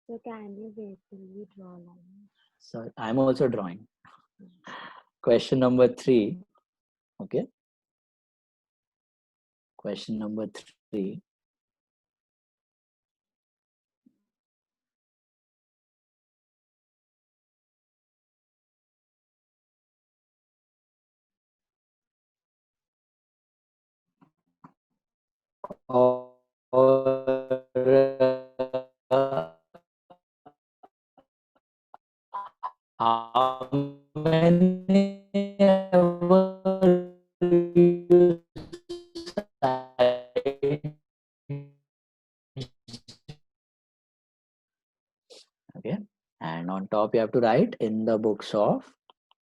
So can you basically draw lines? So I'm also drawing. Question number 3. Okay. Question number 3. How many ever you cite? Okay, and on top you have to write in the books of.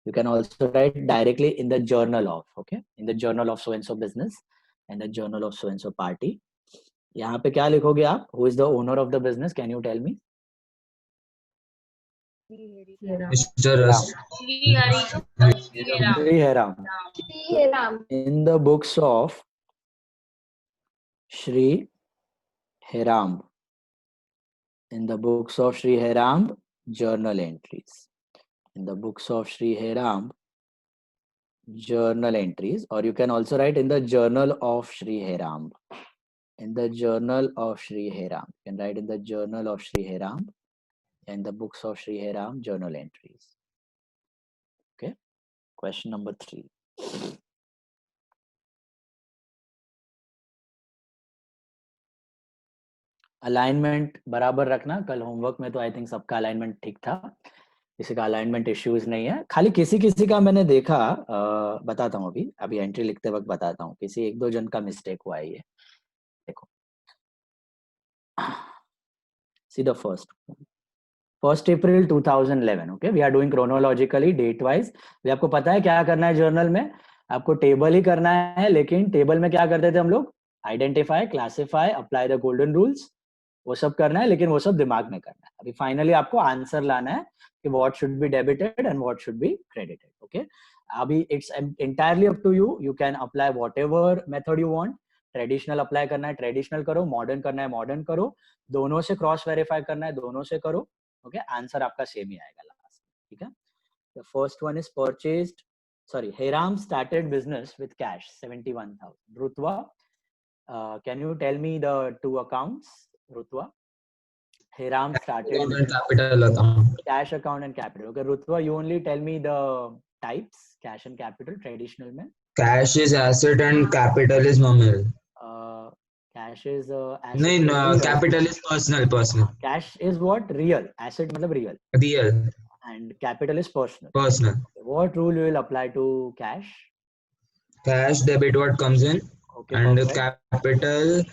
You can also write directly in the journal of. Okay, in the journal of so and so business and the journal of so and so party. यहाँ पे क्या लिखोगे आप? Who is the owner of the business? Can you tell me? Mr. Sri Heram. In the books of Sri Heram. In the books of Sri Heram, journal entries. In the books of Sri Heram, journal entries, or you can also write in the journal of Sri Heram. In the journal of Sri Heram. You can write in the journal of Sri Heram and the books of Sri Heram journal entries. Okay. Question number 3. Alignment बराबर रखना. कल homework में तो I think सबका alignment ठीक था. किसी का अलाइनमेंट इश्यूज नहीं है. खाली किसी किसी का मैंने देखा, बताता हूँ अभी अभी एंट्री लिखते वक्त बताता हूँ. किसी 1-2 जन का मिस्टेक हुआ है. ये देखो. See the first April 2011. Okay, we are doing chronologically date wise. भी आपको पता है क्या करना है जर्नल में. आपको टेबल ही करना है, लेकिन टेबल में क्या करते थे हम लोग? Identify, classify, apply the golden rules, वो सब करना है, लेकिन वो सब दिमाग में करना है. अभी फाइनली आपको आंसर लाना है कि what should be debited and what should be credited. Okay, अभी it's entirely up to you. You can apply whatever method you want. Traditional apply करना है ट्रेडिशनल करो, मॉडर्न करना है मॉडर्न करो, दोनों से क्रॉस वेरीफाई करना है दोनों से करो. ओके, आंसर आपका सेम ही आएगा लास्ट. ठीक है. The first one is purchased, sorry, Hiram started business with cash 71,000. Rutwa, can you tell me the 2 accounts? Rutwa, Hiram started and capital account. cash account and capital. Okay, Rutwa, you only tell me the types, cash and capital, traditional mein. Cash is asset and capital is nominal. Cash is asset. No, capital is personal. Cash is what? Real. Asset matlab real. Real. And capital is personal. Personal. What rule you will apply to cash? Cash debit what comes in. Okay, and perfect. Capital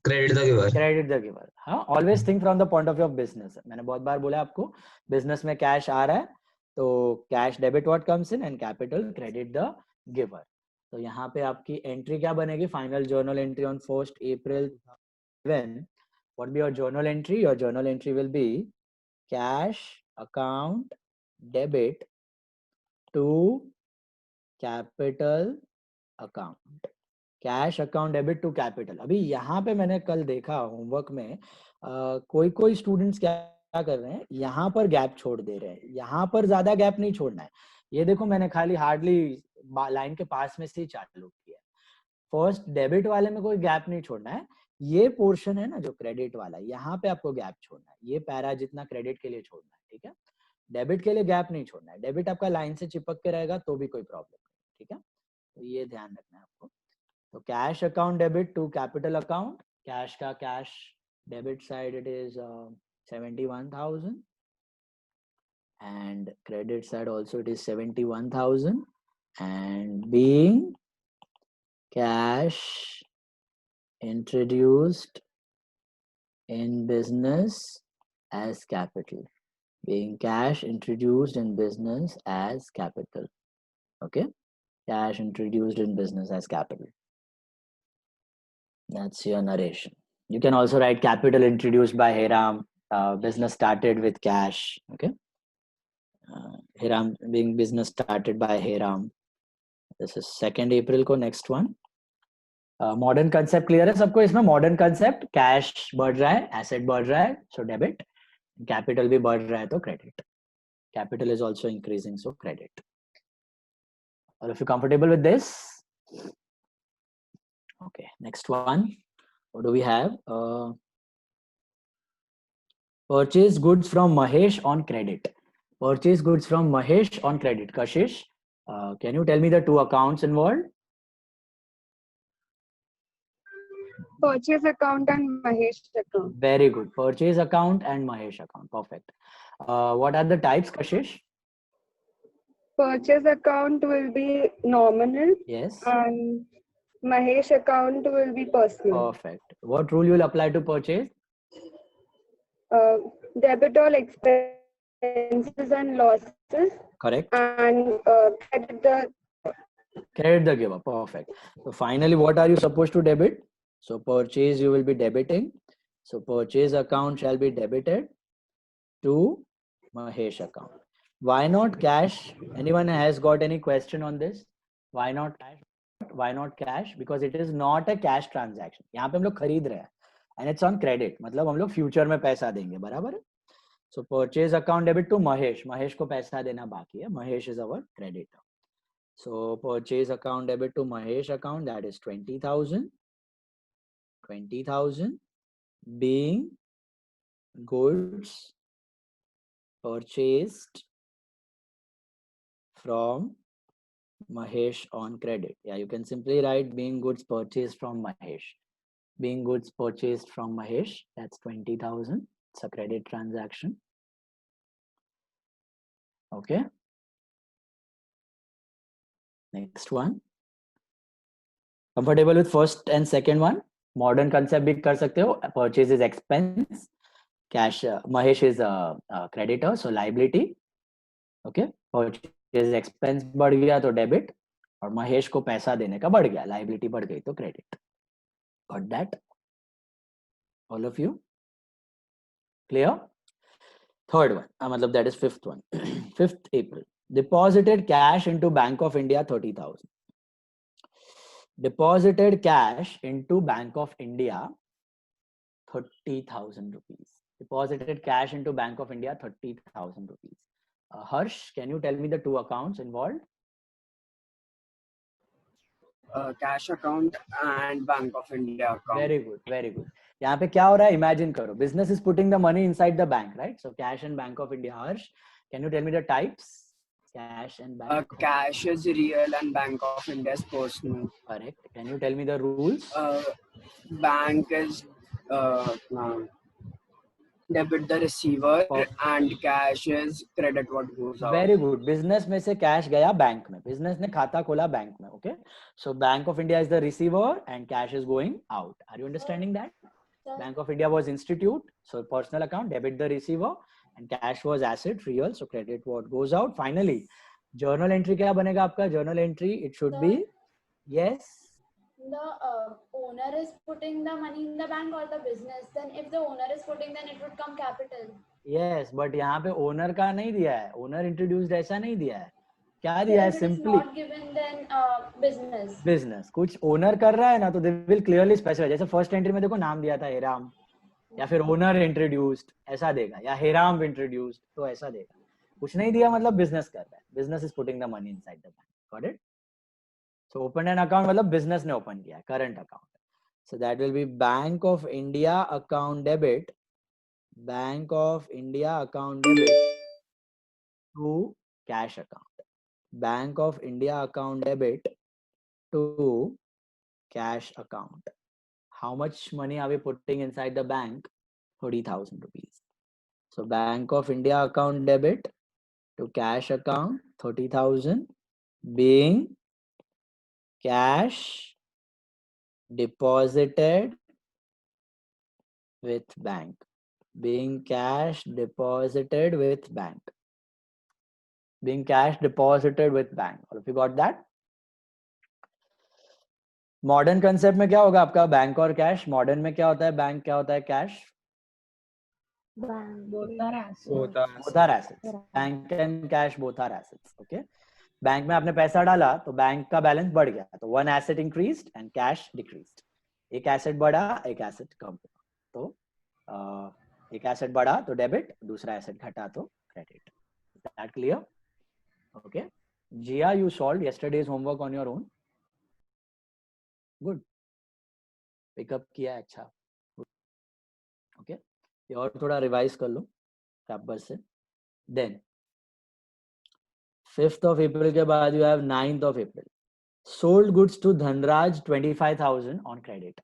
credit the giver. Credit the giver. हाँ, always think from the point of view of business. मैंने बहुत बार बोला आपको, business में cash आ रहा है तो cash debit what comes in and capital credit the giver. तो यहाँ पे आपकी एंट्री क्या बनेगी? Final journal entry on 1st April 2011. What be your journal entry? Your journal entry will be cash account debit to capital account. Cash account debit to capital. अभी यहाँ पे मैंने कल देखा होमवर्क में, कोई स्टूडेंट्स क्या कर रहे हैं, यहाँ पर गैप छोड़ दे रहे हैं. यहाँ पर ज्यादा गैप नहीं छोड़ना है. ये देखो मैंने खाली हार्डली लाइन के पास में से ही चालू किया. फर्स्ट डेबिट वाले में कोई गैप नहीं छोड़ना है. ये पोर्शन है ना जो क्रेडिट वाला, यहाँ पे आपको गैप छोड़ना है. ये पैरा जितना क्रेडिट के लिए छोड़ना है. ठीक है, डेबिट के लिए गैप नहीं छोड़ना है. डेबिट आपका लाइन से चिपक के रहेगा तो भी कोई प्रॉब्लम नहीं. ठीक है, तो ये ध्यान रखना है आपको. तो cash account debit to capital account. Cash का cash debit side it is 71,000 and credit side also it is 71,000, and being cash introduced in business as capital. Being cash introduced in business as capital. Okay, cash introduced in business as capital. That's your narration. You can also write capital introduced by Hiram. Business started with cash. Okay. Hiram being business started by Hiram. This is 2nd April. Ko next one. Modern concept clear है सबको? इसमें modern concept, cash बढ़ रहा है, asset बढ़ रहा है, so debit, capital भी बढ़ रहा है तो credit, capital is also increasing so credit. All of you comfortable with this? Okay, next one. What do we have? Purchase goods from Mahesh on credit. Purchase goods from Mahesh on credit. Kashish, can you tell me the two accounts involved? Purchase account and Mahesh account. Very good. Purchase account and Mahesh account. Perfect. What are the types, Kashish? Purchase account will be nominal Yes. and Mahesh account will be personal. Perfect. What rule you will apply to purchase? Debit all expenses and losses. Correct. And Credit the giver. Perfect. So finally, what are you supposed to debit? So purchase you will be debiting. So purchase account shall be debited to Mahesh account. Why not cash? Anyone has got any question on this? Why not cash? Why not cash? Because it is not a cash transaction. यहाँ पे हम लोग खरीद रहे हैं and it's on credit. मतलब हम लोग future में पैसा देंगे, बराबर है? So purchase account debit to Mahesh. Mahesh को पैसा देना बाकी है. Mahesh is our creditor. So purchase account debit to Mahesh account, that is 20,000. 20,000 being goods purchased from Mahesh on credit. Yeah, you can simply write being goods purchased from Mahesh. Being goods purchased from Mahesh, that's 20,000. It's a credit transaction. Okay. Next one. Comfortable with first and second one? Modern concept भी कर सकते हो. Purchase is expense. Cash, Mahesh is a creditor, so liability. Okay. Purchase expense बढ़ गया तो debit, और महेश को पैसा देने का बढ़ गया, liability बढ़ गई तो credit. Got that? All of you? Clear? Third one, मतलब that is fifth one. 5th April. Deposited cash into Bank of India 30,000. Deposited cash into Bank of India 30,000 rupees. Deposited cash into Bank of India 30,000 rupees. Harsh, can you tell me the two accounts involved? Cash account and Bank of India account. Very good, very good. यहाँ पे क्या हो रहा है? Imagine करो. Business is putting the money inside the bank, right? So cash and Bank of India. Harsh, can you tell me the types? Cash and bank. Cash is real and Bank of India is personal. Correct. Can you tell me the rules? Bank is debit the receiver and cash is credit what goes out. Very good. Business में से cash गया bank में. Business ने खाता खोला bank में. Okay. So Bank of India is the receiver and cash is going out. Are you understanding that? Bank of India was institute, so personal account, debit the receiver, and cash was asset, real, so credit what goes out. Finally, journal entry क्या बनेगा आपका? Journal entry, it should be, yes. The owner is putting the money in the bank or the business. Then if the owner is putting, then it would come capital. Yes, but यहाँ पे owner का नहीं दिया है. Owner introduced ऐसा नहीं दिया है. क्या दिया है? Simply not given, then business. Business. कुछ owner कर रहा है ना, तो they will clearly specify. जैसे first entry में देखो नाम दिया था हेराम, या फिर owner introduced ऐसा देगा, या हेराम introduced तो ऐसा देगा. कुछ नहीं दिया मतलब business कर रहा है. Business is putting the money inside the bank. Got it? So open an account मतलब business ने open किया, current account. So that will be Bank of India account debit. Bank of India account debit to cash account. Bank of India account debit to cash account. How much money are we putting inside the bank? 30,000 rupees. So Bank of India account debit to cash account 30,000 being cash deposited with bank. Being cash deposited with bank. Being cash deposited with bank. All of you got that? Modern concept में क्या होगा आपका? Bank और cash. Modern में क्या होता है? Bank क्या होता है? Cash. both are assets. Both are Both are assets. Bank and cash both are assets. Okay. Bank में आपने पैसा डाला तो बैंक का बैलेंस बढ़ गया, तो one asset increased and cash decreased. एक एसेट बढ़ा, एक एसेट कम हुआ, तो एक एसेट बढ़ा तो डेबिट, दूसरा एसेट घटा तो credit. Is that clear? Okay. Jia, you solved yesterday's homework on your own. Good. Pick up किया, अच्छा। Okay. ये और थोड़ा रिवाइज कर लो प्रॉपर से। Then 5th of April के बाद you have 9th of April. Sold goods to Dhanraj 25,000 on credit.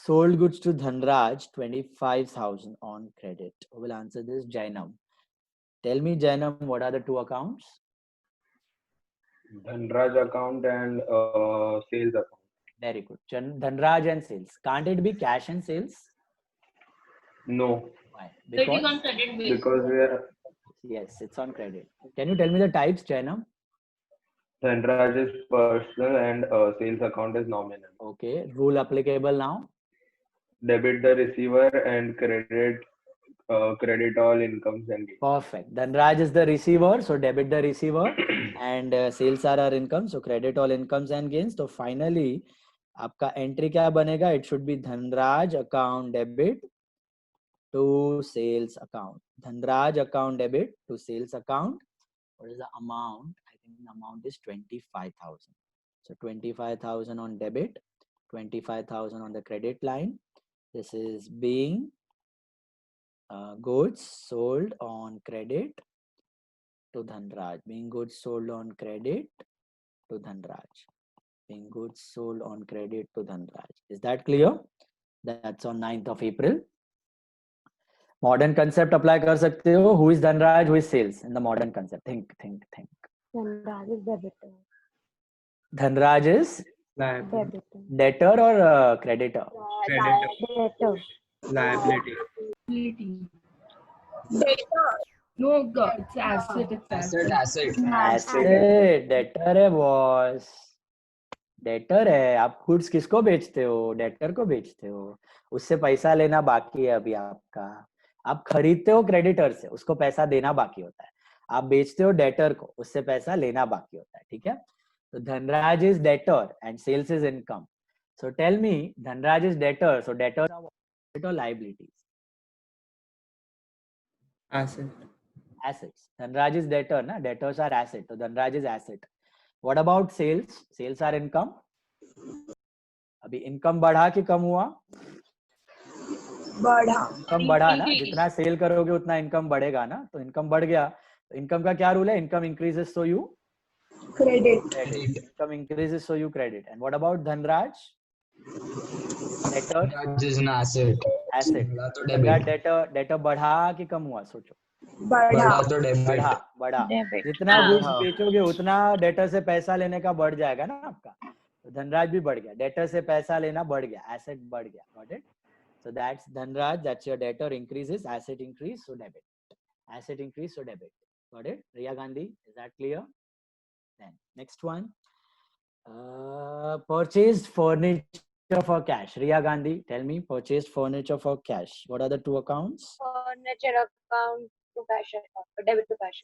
Sold goods to Dhanraj 25,000 on credit. Who will answer this? Jainam. Tell me, Jainam, what are the two accounts? Dhanraj account and sales account. Very good. Dhanraj and sales. Can't it be cash and sales? No, Why? So it is Because on credit basis. because we are yes, it's on credit. Can you tell me the types, Jainam? Dhanraj is personal and sales account is nominal. Okay. Rule applicable now. Debit the receiver and credit all incomes and gains. Perfect. Dhanraj is the receiver, so debit the receiver, and sales are our income, so credit all incomes and gains. So finally, आपका entry क्या बनेगा? It should be Dhanraj account debit to sales account. Dhanraj account debit to sales account. What is the amount? I think the amount is 25,000. So 25,000 on debit, 25,000 on the credit line. This is being goods sold on credit to Dhanraj. Being goods sold on credit to Dhanraj. Being goods sold on credit to Dhanraj. Is that clear? That's on 9th of April. Modern concept apply कर सकते हो. Who is Dhanraj? Who is sales? In the modern concept. Think. Dhanraj is debitor. Dhanraj is Debitor. debtor or creditor? Debtor. Liability. No, God, it's asset. It's asset. Asset. Debtor है boss. Debtor है। आप goods किसको बेचते हो? Debtor को बेचते हो, उससे पैसा लेना बाकी है अभी आपका। आप खरीदते हो क्रेडिटर से, उसको पैसा देना बाकी होता है। आप बेचते हो डेटर को, उससे पैसा लेना बाकी होता है। ठीक है, तो Dhanraj is debtor and sales is income. So tell me, Dhanraj is debtor, so debtor और liabilities? assets. Dhanraj is debtor, na? Debtors are asset, so Dhanraj is asset. What about sales? Sales are income. अभी income बढ़ा कि कम हुआ? बढ़ा। Income बढ़ा ना, जितना cell करोगे उतना इनकम बढ़ेगा ना, तो इनकम बढ़ गया। तो इनकम का क्या रूल है? Income increases so you Credit. Income increases so you credit. And what about Dhanraj? Debtor Dhanraj is an asset. Asset. बढ़ा तो डेबिट। डेटर बढ़ा कि कम हुआ? सोचो। बढ़ा तो डेबिट। बढ़ा। जितना गुड्स बेचोगे उतना डेटर से पैसा लेने का बढ़ जाएगा ना आपका, तो धनराज भी बढ़ गया। डेटर से पैसा लेना बढ़ गया, एसेट बढ़ गया। Got it? So that's Dhanraj, that's your debtor increases, asset increase, so debit. Asset increase, so debit. Got it? Riya Gandhi, is that clear? Then next one, purchased furniture for cash. Riya Gandhi, tell me, purchased furniture for cash. What are the two accounts? Furniture account to cash account, debit to cash.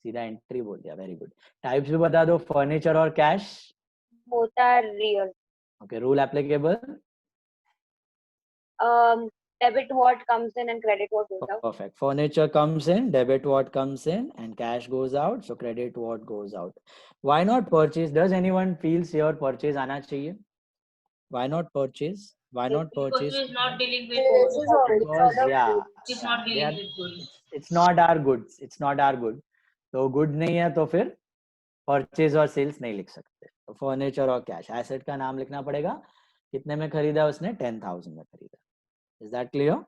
सीधा entry बोल दिया, very good. Types भी बता दो, furniture और cash. Both are real. Okay, rule applicable? Debit what comes in and credit what goes out. Perfect. Furniture comes in, debit what comes in, and cash goes out, so credit what goes out. Why not purchase? Does anyone feels here purchase आना चाहिए? Why not purchase? Why not Because purchase? he is not dealing with goods. Because He is not dealing with goods. it's not our goods. It's not our good. तो good नहीं है तो फिर purchase और sales नहीं लिख सकते। तो furniture और cash, asset का नाम लिखना पड़ेगा। कितने में खरीदा उसने? 10,000 में खरीदा। Is that clear?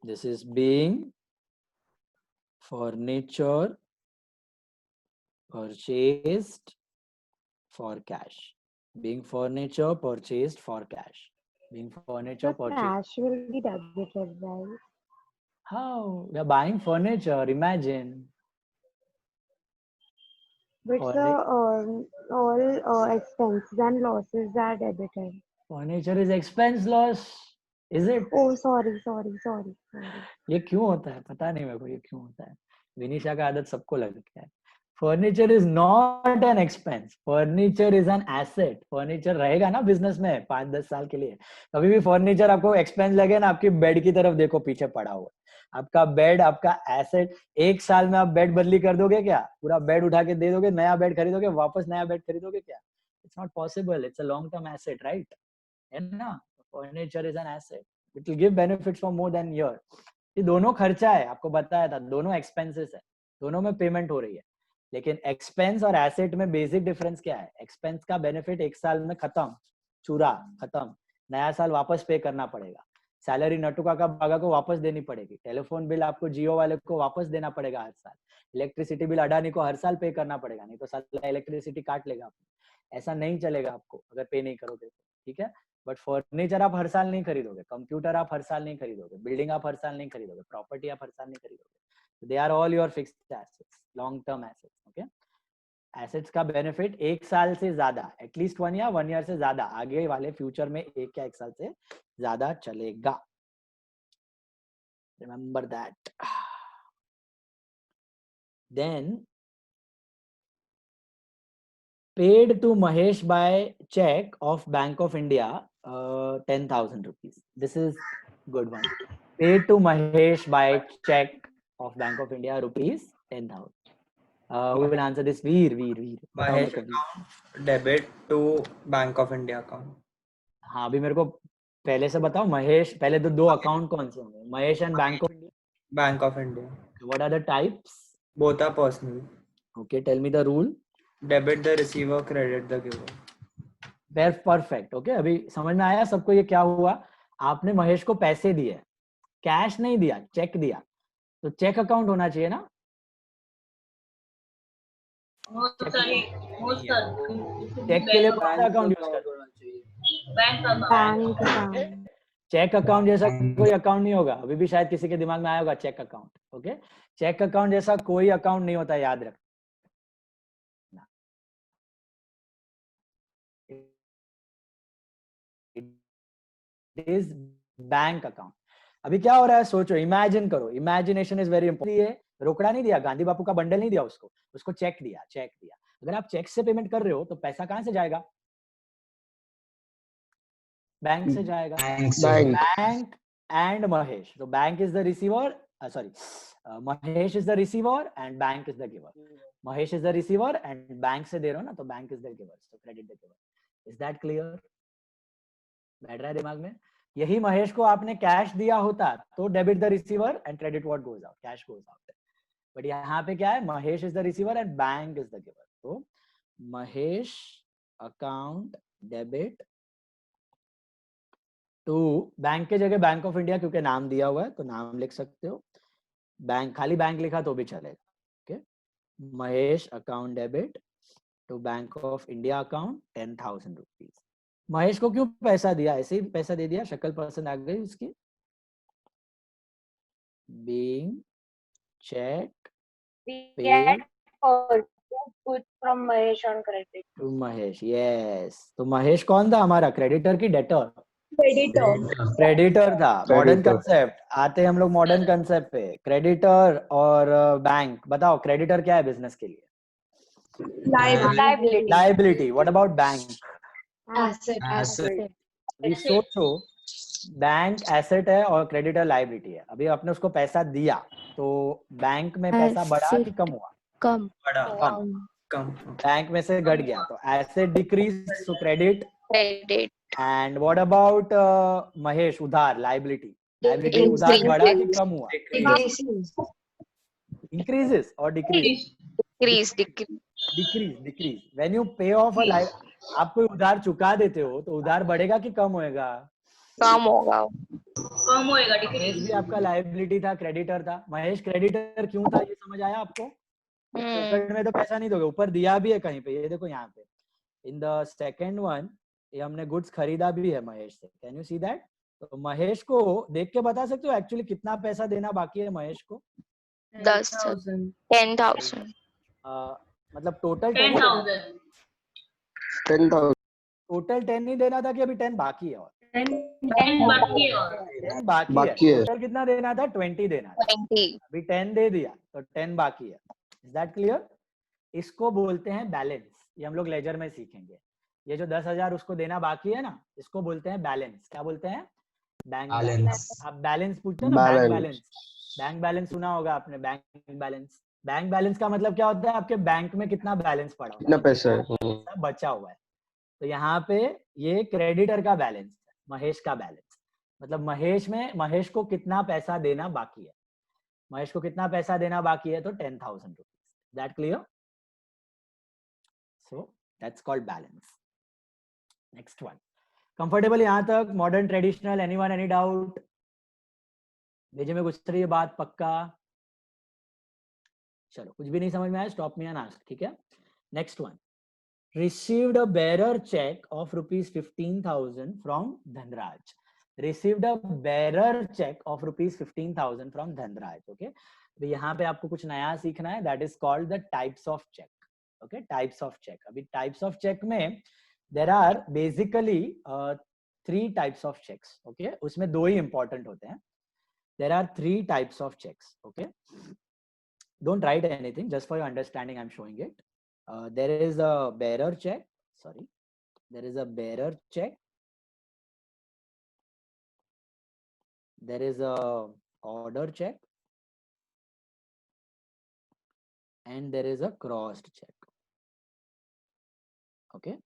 This is being furniture purchased for cash. Being furniture purchased for cash. Being furniture purchased. Cash will be debited, right? How? We are buying furniture. Imagine. But all expenses and losses are debited. Furniture is expense loss. Is it? Oh, sorry. ये क्यों होता है? पता नहीं मेरे को ये क्यों होता है। विनीशा का आदत सबको लगता है। Furniture is not an expense, furniture is an asset. Furniture रहेगा ना बिजनेस में 5-10 साल के लिए। कभी भी फर्नीचर आपको एक्सपेंस लगे ना, आपकी बेड की तरफ देखो, पीछे पड़ा हुआ आपका बेड, आपका एसेट। 1 साल में आप बेड बदली कर दोगे क्या? पूरा बेड उठा के दे दोगे, नया बेड खरीदोगे, वापस नया बेड खरीदोगे क्या? It's not possible. It's a long term asset, right? है ना? Furniture is an asset, it will give benefits for more than year. ये दोनों खर्चा है, आपको बताया था, दोनों एक्सपेंसेस है, दोनों में पेमेंट हो रही है। लेकिन एक्सपेंस और एसेट में बेसिक डिफरेंस क्या है? एक्सपेंस का बेनिफिट 1 साल में खत्म, चूरा खत्म, नया साल वापस पे करना पड़ेगा। सैलरी नट्टू काका बागा को वापस देनी पड़ेगी, टेलीफोन बिल आपको जियो वाले को वापस देना पड़ेगा हर साल, इलेक्ट्रिसिटी बिल अडानी को हर साल पे करना पड़ेगा, नहीं तो साला इलेक्ट्रिसिटी काट लेगा आपको। ऐसा नहीं चलेगा आपको अगर पे नहीं करोगे तो, ठीक है? बट फर्नीचर आप हर साल नहीं खरीदोगे, कंप्यूटर आप हर साल नहीं खरीदोगे, बिल्डिंग आप हर साल नहीं खरीदोगे, प्रॉपर्टी आप हर साल नहीं खरीदोगे। They are all your fixed assets, long term assets. Okay, assets का बेनिफिट 1 साल से ज्यादा, एटलीस्ट 1 ईयर, 1 ईयर से ज्यादा आगे वाले फ्यूचर में 1 या 1 साल से ज्यादा चलेगा। Remember that. Then paid to Mahesh by check of Bank of India 10,000 rupees. This is good one. Paid to Mahesh by check of Bank of India rupees 10,000. Who will answer this? Veer. Mahesh account debit to Bank of India account. हाँ, अभी मेरे को पहले से बताओ, महेश, पहले तो 2 account कौन से होंगे? Mahesh and bank of India. Bank of India. What are the types? Both are personal. Okay, tell me the rule. Debit the receiver, credit the giver. Very perfect. Okay, अभी समझ में आया सबको ये क्या हुआ? आपने महेश को पैसे दिए, कैश नहीं दिया, चेक दिया, तो चेक अकाउंट होना चाहिए ना? चेक के लिए कौन सा अकाउंट यूज करते हैं? Bank account. चेक अकाउंट जैसा कोई अकाउंट नहीं होगा। अभी भी शायद किसी के दिमाग में आया होगा cheque account. Okay, cheque account जैसा कोई अकाउंट नहीं होता, याद रख। Is bank account. अभी क्या हो रहा है सोचो, इमेजिन करो, इमेजिनेशन इज वेरी इंपॉर्टेंट। रोकड़ा नहीं दिया, गांधी बापू का बंडल नहीं दिया, उसको चेक दिया, चेक दिया। अगर आप चेक से पेमेंट कर रहे हो तो पैसा कहां से जाएगा? बैंक से जाएगा। बैंक एंड महेश, तो bank is the receiver, sorry, Mahesh is the receiver and bank is the giver. Mahesh is the receiver and bank से दे रहे हो ना, तो bank is the giver, so credit the giver. Is that clear? बैठ रहा है दिमाग में? यही महेश को आपने कैश दिया होता तो debit the receiver and credit what goes out, cash goes out. But यहाँ पे क्या है? Mahesh is the receiver and bank is the giver. तो Mahesh account debit to, bank के जगह बैंक ऑफ इंडिया क्योंकि नाम दिया हुआ है तो नाम लिख सकते हो, बैंक खाली बैंक लिखा तो भी चलेगा। Okay, Mahesh account debit to Bank of India account 10,000 rupees. Mahesh को क्यों पैसा दिया? ऐसे ही पैसा दे दिया, शक्ल पसंद आ गई उसकी। Being cheque Get or put from Mahesh on credit. To Mahesh, yes. तो महेश कौन था हमारा? क्रेडिटर की डेटर? क्रेडिटर था। मॉडर्न कंसेप्ट आते हम लोग, मॉडर्न कंसेप्ट पे। क्रेडिटर और बैंक, बताओ क्रेडिटर क्या है बिजनेस के लिए? Liability. Liability. What about bank? Asset. अभी सोचो, बैंक एसेट है और क्रेडिटर लाइबिलिटी है। अभी आपने उसको पैसा दिया तो बैंक में पैसा बढ़ा कि कम हुआ? बड़ा कम बैंक में से घट गया तो asset decrease, so credit. Credit. And what about Mahesh? उधार, लाइबिलिटी। लाइबिलिटी उधार बढ़ा कि कम हुआ? इंक्रीजेस और decrease? Decrease. Decrease. When you पे ऑफ अ, आप कोई उधार चुका देते हो तो उधार बढ़ेगा कि कम होएगा? कम होगा। महेश भी आपका लाइबिलिटी था, क्रेडिटर था। महेश क्रेडिटर क्यों था ये समझ आया आपको? पॉकेट में तो पैसा नहीं दोगे, ऊपर दिया भी है कहीं पे, ये देखो यहाँ पे इन द सेकंड वन, ये हमने गुड्स खरीदा भी है महेश से। Can you see that? तो महेश को देख के बता सकते हो एक्चुअली कितना पैसा देना बाकी है महेश को? 10,000. मतलब टोटल 10,000। टोटल 10 नहीं देना था कि अभी 10 बाकी है? और 10 बाकी है और 10 बाकी है। टोटल कितना देना था? 20 देना था। 20. अभी 10 दे दिया तो 10 बाकी है। Is that clear? इसको बोलते हैं बैलेंस। ये हम लोग लेजर में सीखेंगे। ये जो 10,000 उसको देना बाकी है ना, इसको बोलते हैं बैलेंस। क्या बोलते हैं? Bank balance. आप बैलेंस पूछते हो ना, बैंक बैलेंस। बैंक बैलेंस सुना होगा आपने, बैंक बैलेंस। बैंक बैलेंस का मतलब क्या होता है? आपके बैंक में कितना बैलेंस पड़ा हुआ है, कितना पैसा है? पैसा बचा हुआ है। तो यहाँ पे ये क्रेडिटर का बैलेंस है, महेश का बैलेंस। मतलब महेश को कितना पैसा देना बाकी है। महेश को कितना पैसा देना बाकी है? तो 10,000 rupees. That clear? So that's called balance. Next one, comfortable यहाँ तक? Modern, traditional, anyone, any doubt? भेजे में घुस रही है बात? पक्का? चलो, कुछ भी नहीं समझ में आया, स्टॉप मी एंड आस्क, ठीक है? Next one, received a bearer check of rupees 15,000 from Dhanraj. Received a bearer check of rupees 15,000 from Dhanraj. Okay, तो यहाँ पे आपको कुछ नया सीखना है, that is called the types of check. Okay, types of check. अभी types of check में there are basically 3 types of checks. Okay, उसमें 2 ही important होते हैं. There are 3 types of checks. Okay, don't write anything, just for your understanding I'm showing it. There is a bearer check. Sorry, there is a bearer check. There is a order check, and there is a crossed check. Okay,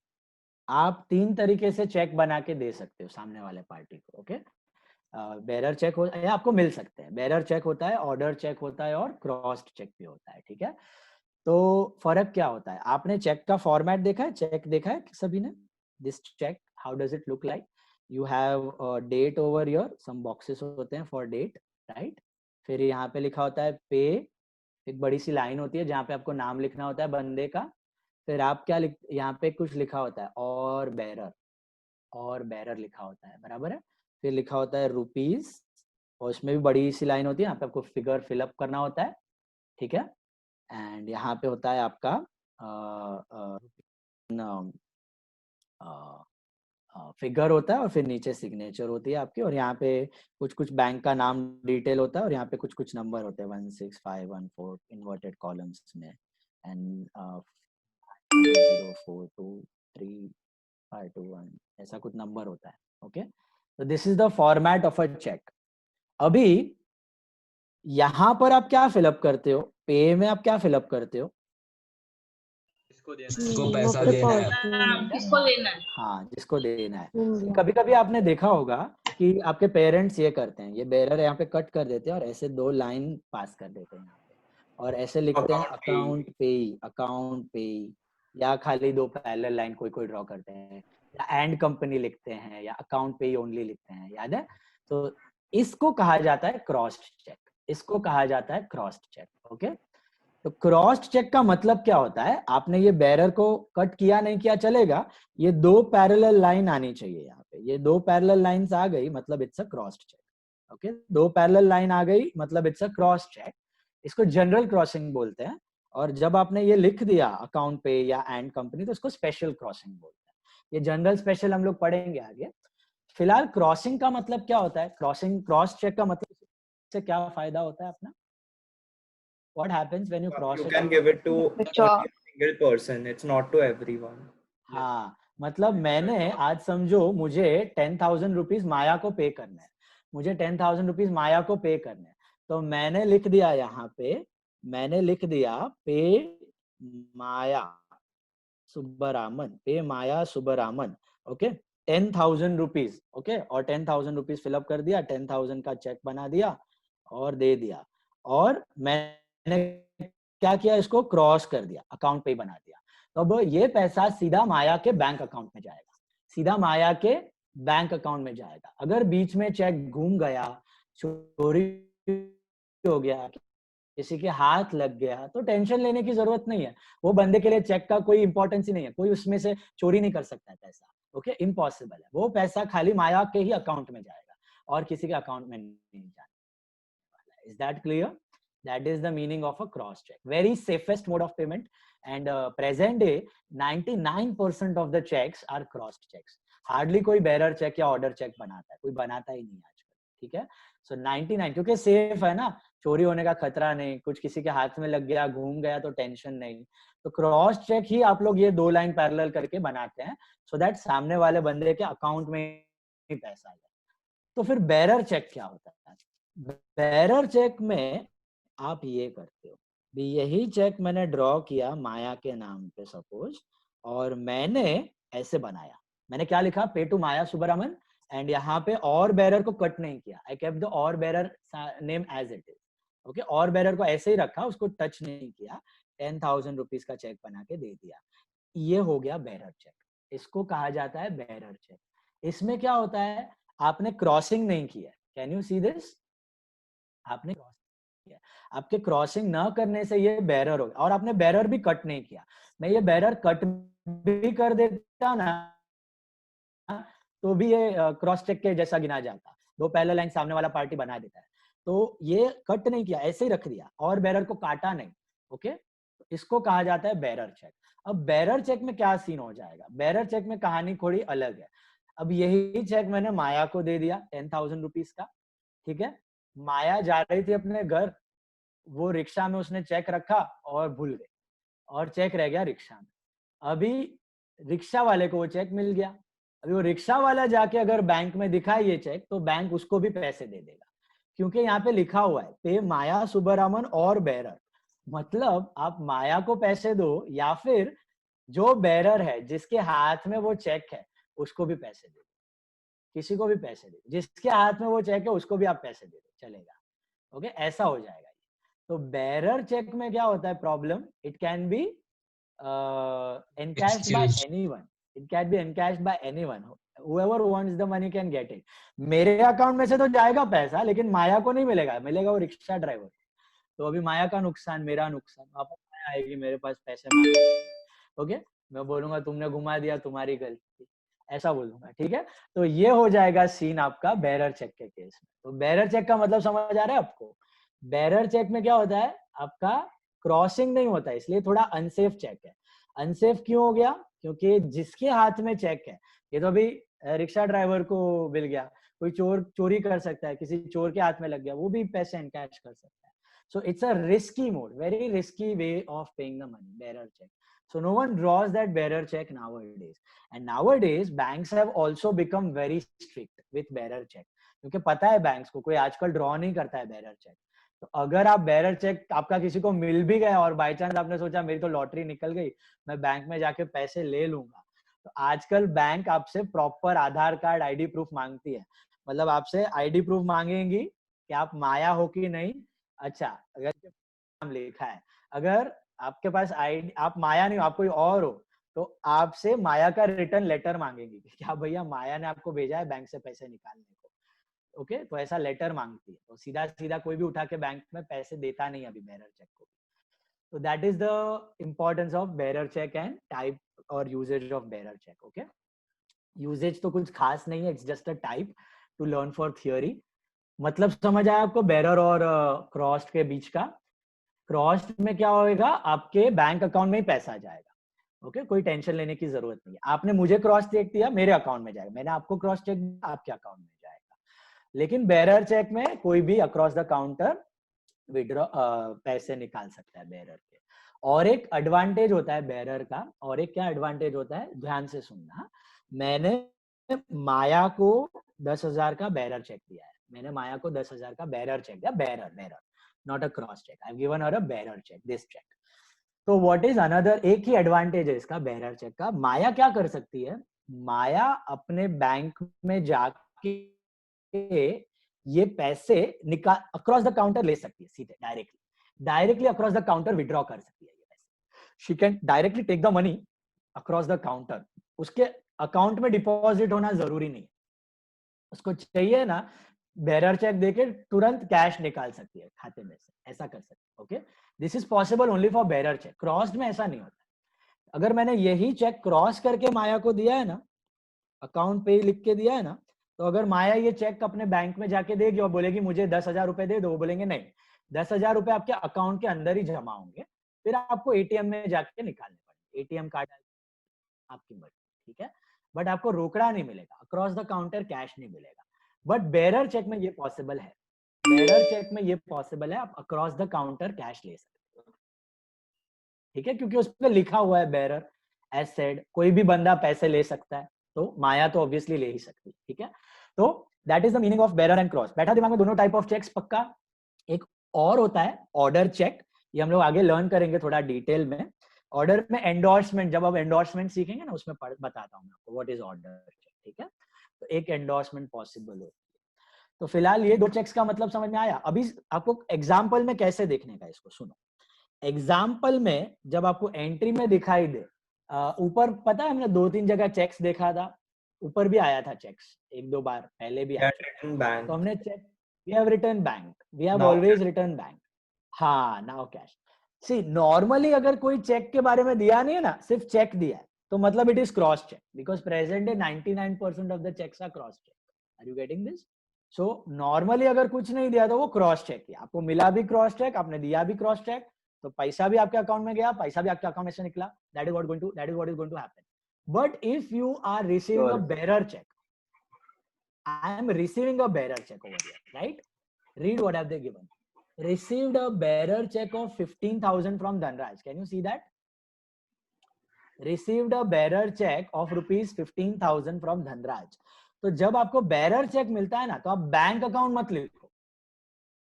आप 3 तरीके से check बना के दे सकते हो सामने वाले party को. ओके, बेरर चेक हो या आपको मिल सकते हैं. बेरर चेक होता है, ऑर्डर चेक होता है और क्रॉस्ड चेक भी होता है. ठीक है, तो फर्क क्या होता है? आपने चेक का फॉर्मेट देखा है? चेक देखा है सभी ने? This cheque, how does it look like? You have date over your, some boxes होते हैं फॉर डेट, राइट? फिर यहाँ पे लिखा होता है पे, एक बड़ी सी लाइन होती है जहाँ पे आपको नाम लिखना होता है बंदे का. फिर आप क्या यहाँ पे कुछ लिखा होता है और बेरर लिखा होता है, बराबर है? फिर लिखा होता है रुपीज, और उसमें भी बड़ी सी लाइन होती है, यहाँ पे आपको फिगर फिलअप करना होता है. ठीक है, एंड यहाँ पे होता है आपका फिगर होता है, और फिर नीचे सिग्नेचर होती है आपकी, और यहाँ पे कुछ बैंक का नाम डिटेल होता है, और यहाँ पे कुछ नंबर होते हैं 16514 इन्वर्टेड कॉलम्स में, एंड 042351 ऐसा कुछ नंबर होता है. ओके, तो this is the format of a cheque. अभी यहाँ पर आप क्या फिलअप करते हो? पे में आप क्या फिलअप करते हो? जिसको पैसा देना है. किसको देना है? हाँ, जिसको देना है. कभी कभी आपने देखा होगा कि आपके पेरेंट्स ये करते हैं, ये बेरर यहाँ पे कट कर देते हैं और ऐसे 2 लाइन पास कर देते हैं यहाँ पे, और ऐसे लिखते हैं अकाउंट पे, या खाली 2 पैरेलल लाइन कोई ड्रॉ करते हैं, या एंड कंपनी लिखते हैं, या अकाउंट पे ओनली लिखते हैं. याद है? तो इसको कहा जाता है क्रॉस्ड चेक. इसको कहा जाता है क्रॉस्ड चेक. ओके, तो क्रॉस्ड चेक का मतलब क्या होता है? आपने ये बेरर को कट किया नहीं किया चलेगा, ये 2 पैरेलल लाइन आनी चाहिए यहाँ पे. ये 2 पैरेलल लाइंस आ गई मतलब it's a crossed cheque. Okay, 2 parallel line आ गई मतलब इट्स अ क्रॉस चेक. इसको जनरल क्रॉसिंग बोलते हैं, और जब आपने ये लिख दिया अकाउंट पे या एंड कंपनी तो इसको स्पेशल क्रॉसिंग बोलते हैं. ये जनरल स्पेशल हम लोग पढ़ेंगे आगे. फिलहाल क्रॉसिंग का मतलब क्या होता है? क्रॉस चेक का मतलब से क्या फायदा होता है अपना? What happens when you cross You it? can give it to only a single person. It's not to everyone. हाँ, मतलब मैंने आज समझो मुझे 10,000 रुपीज माया को पे करना है. मुझे 10,000 रुपीज माया को पे करना है, तो मैंने लिख दिया यहाँ पे, मैंने लिख दिया pay Maya Subbaraman. Okay, 10,000 rupees. Okay, और 10,000 रुपीज फिलअप कर दिया, 10,000 का चेक बना दिया और दे दिया, और मैंने क्या किया? इसको क्रॉस कर दिया, अकाउंट पे बना दिया. तो अब ये पैसा सीधा माया के बैंक अकाउंट में जाएगा, सीधा माया के बैंक अकाउंट में जाएगा. अगर बीच में चेक घूम गया, चोरी हो गया, किसी के हाथ लग गया, तो टेंशन लेने की जरूरत नहीं है. वो बंदे के लिए चेक का कोई इंपॉर्टेंस ही नहीं है, कोई उसमें से चोरी नहीं कर सकता है पैसा. ओके, इम्पॉसिबल है. वो पैसा खाली माया के ही अकाउंट में जाएगा और किसी के अकाउंट में नहीं जाने वाला. Is that clear? That is the meaning of a cross check. Very safest mode of payment, and present day 99% of the checks are crossed checks. Hardly कोई bearer check या order check बनाता है, कोई बनाता ही नहीं आजकल. ठीक है। सो 99 क्योंकि सेफ है ना, चोरी होने का खतरा नहीं, कुछ किसी के हाथ में लग गया घूम गया तो टेंशन नहीं। तो क्रॉस चेक ही आप लोग ये 2 लाइन पैरेलल करके बनाते हैं सो दैट सामने वाले बंदे के अकाउंट में ही पैसा आ जाए। तो फिर बेरर चेक क्या होता है? बेरर चेक में आप ये करते हो, यही चेक मैंने ड्रॉ किया माया के नाम पे सपोज, और मैंने ऐसे बनाया, मैंने क्या लिखा, पे टू माया सुब्रमन, एंड यहाँ पे और बेरर को कट नहीं किया, आई केप्ट द और bearer name as it is, okay. और बेरर को ऐसे ही रखा, उसको टच नहीं किया, 10,000 रुपीज का चेक बना के दे दिया। ये हो गया बेरर चेक, इसको कहा जाता है बेरर चेक। इसमें क्या होता है, आपने क्रॉसिंग नहीं किया, कैन यू सी दिस, आपने क्रॉसिंग किया, आपके क्रॉसिंग ना करने से ये बेरर हो गया, और आपने बेरर भी कट नहीं किया। मैं ये बेरर कट भी कर देता ना तो भी ये क्रॉस चेक के जैसा गिना जाता, 2 पैरेलल लाइन सामने वाला पार्टी बना देता है। तो ये कट नहीं किया, ऐसे ही रख दिया, और बेरर को काटा नहीं, ओके। इसको कहा जाता है बेरर चेक। अब बेरर चेक में क्या सीन हो जाएगा, बेरर चेक में कहानी थोड़ी अलग है। अब यही चेक मैंने माया को दे दिया 10,000 रुपीज का, ठीक है। माया जा रही थी अपने घर, वो रिक्शा में उसने चेक रखा और भूल गई, और चेक रह गया रिक्शा में। अभी रिक्शा वाले को वो चेक मिल गया, अभी वो रिक्शा वाला जाके अगर बैंक में दिखाए ये चेक, तो बैंक उसको भी पैसे दे देगा, क्योंकि यहाँ पे लिखा हुआ है पे माया सुब्रमन और बेरर। मतलब आप माया को पैसे दो, या फिर जो बेरर है जिसके हाथ में वो चेक है उसको भी पैसे दे दो, किसी को भी पैसे दे, जिसके हाथ में वो चेक है उसको भी आप पैसे दे दो, चलेगा, ओके। ऐसा हो जाएगा। तो बेरर चेक में क्या होता है problem, it can be encashed by anyone, it can be encashed by anyone, whoever wants the money can get it। मेरे अकाउंट में से तो जाएगा पैसा, लेकिन माया को नहीं मिलेगा, मिलेगा वो रिक्शा ड्राइवर। तो अभी माया का नुकसान, मेरा नुकसान, वापस माया आएगी मेरे पास पैसे मांगे, ओके। मैं बोलूंगा तुमने घुमा दिया, तुम्हारी गलती, ऐसा बोलूंगा, ठीक है। तो ये हो जाएगा सीन आपका बेरर चेक के केस में। तो बेरर चेक का मतलब समझ आ रहा है आपको? बेरर चेक में क्या होता है, आपका क्रॉसिंग नहीं होता है, इसलिए थोड़ा अनसेफ चेक है। अनसेफ क्यों हो गया, क्योंकि जिसके हाथ में चेक है, ये तो अभी रिक्शा ड्राइवर को मिल गया, कोई चोर चोरी कर सकता है, किसी चोर के हाथ में लग गया, वो भी पैसे एनकैश कर सकता है। So it's a risky mode, very risky way of paying the money, bearer check. So no one draws that bearer check nowadays, and nowadays banks have also become very strict with bearer check, क्योंकि पता है banks को कोई आजकल draw नहीं करता है bearer check. तो अगर आप बेरर चेक आपका किसी को मिल भी गया और बाय चांस आपने सोचा मेरी तो लॉटरी निकल गई, मैं बैंक में जाके पैसे ले लूंगा, तो आजकल बैंक आपसे प्रॉपर आधार कार्ड आईडी प्रूफ मांगती है। मतलब आपसे आईडी प्रूफ मांगेंगी कि आप माया हो कि नहीं। अच्छा, अगर नाम लिखा है, अगर आपके पास आईडी, आप माया नहीं हो, आप कोई और हो, तो आपसे माया का रिटर्न लेटर मांगेंगी कि क्या भैया माया ने आपको भेजा है बैंक से पैसे निकालने को, ओके। तो ऐसा लेटर मांगती है, तो सीधा सीधा कोई भी उठा के बैंक में पैसे देता नहीं अभी बेरर चेक को। तो that is the importance of bearer cheque and type और uses of bearer cheque, okay. Uses तो कुछ खास नहीं है, it's just a type to learn for theory. मतलब समझ आया आपको बेरर और क्रॉस्ड के बीच का? क्रॉस्ड में क्या होएगा, आपके बैंक अकाउंट में ही पैसा जाएगा, ओके। कोई टेंशन लेने की जरूरत नहीं है। आपने मुझे क्रॉस चेक दिया, मेरे अकाउंट में जाएगा, मैंने आपको क्रॉस चेक दिया, आपके अकाउंट में जाएगा। लेकिन बेरर चेक में कोई भी अक्रॉस द काउंटर विड्रॉ पैसे निकाल सकता है बेरर के। और एक एडवांटेज होता है बेरर का, और एक क्या एडवांटेज होता है, ध्यान से सुनना। मैंने माया को 10,000 का बेरर चेक दिया है, मैंने माया को 10,000 का बेरर चेक दिया, bearer bearer, not a cross check. I've given her a bearer check, this check. तो what is another, एक ही एडवांटेज है इसका बेरर चेक का। माया क्या कर सकती है, माया अपने बैंक में जाके ये पैसे निकाल अक्रॉस द काउंटर ले सकती है, सीधे directly across the counter withdraw कर सकती है ये पैसे। She can directly take the money across the counter, उसके अकाउंट में डिपॉजिट होना जरूरी नहीं है, उसको चाहिए ना बेरर चेक देके तुरंत कैश निकाल सकती है खाते में से, ऐसा कर सकती है, okay. This is possible only for bearer check, crossed में ऐसा नहीं होता। अगर मैंने यही चेक क्रॉस करके माया को दिया है ना, अकाउंट पे ही लिख के दिया है ना, तो अगर माया ये चेक अपने बैंक में जाके देगी और बोलेगी मुझे 10,000 रुपए दे दो, वो बोलेंगे नहीं, 10,000 रुपए आपके अकाउंट के अंदर ही जमा होंगे, फिर आपको एटीएम में जाके निकालने पड़ेंगे, एटीएम कार्ड आपकी मर्जी, ठीक है। बट आपको रोकड़ा नहीं मिलेगा, अक्रॉस द काउंटर कैश नहीं मिलेगा। बट बेरर चेक में ये पॉसिबल है, बेरर चेक में ये पॉसिबल है, आप अक्रॉस द काउंटर कैश ले सकते हो, ठीक है, क्योंकि उस पर लिखा हुआ है बेरर एज सेड, कोई भी बंदा पैसे ले सकता है, तो माया तो ऑब्वियसली ले ही सकती है, ठीक है। तो that is the meaning of bearer and cross. बैठा दिमाग में दोनों टाइप ऑफ चेक्स पक्का। एक और होता है ऑर्डर चेक, ये हम लोग आगे लर्न करेंगे थोड़ा डिटेल में। ऑर्डर में एंडोर्समेंट, जब आप एंडोर्समेंट सीखेंगे ना उसमें बताता हूँ मैं आपको व्हाट इज ऑर्डर चेक, ठीक है। तो एक एंडोर्समेंट पॉसिबल होती है। तो फिलहाल ये दो चेक्स का मतलब समझ में आया। अभी आपको एग्जाम्पल में कैसे देखने का, इसको सुनो। एग्जाम्पल में जब आपको एंट्री में दिखाई दे, ऊपर पता है हमने 2-3 जगह चेक्स देखा था, ऊपर भी आया था चेक्स 1-2 बार पहले भी आया था। बैंक तो हमने cheque, we have return bank, we have Now always return bank. हाँ, नाउ कैश। सी नॉर्मली अगर कोई चेक के बारे में दिया नहीं है ना, सिर्फ चेक दिया है, तो मतलब it is cross cheque, because present day 99% of the cheques are cross cheque. Are you getting this? So normally अगर कुछ नहीं दिया तो वो क्रॉस चेक है, आपको मिला भी क्रॉस चेक, आपने दिया भी क्रॉस चेक, तो पैसा भी आपके अकाउंट में गया, पैसा भी आपके अकाउंट में से निकला। That is what is going to happen. But if you are receiving a bearer cheque, I am receiving a bearer check over here, right? Read what have they given. Received a bearer check of 15,000 from Dhanraj. Can you see that? Received a bearer check of rupees 15,000 from Dhanraj. तो जब आपको bearer check मिलता है ना, तो आप bank account मत लिखो,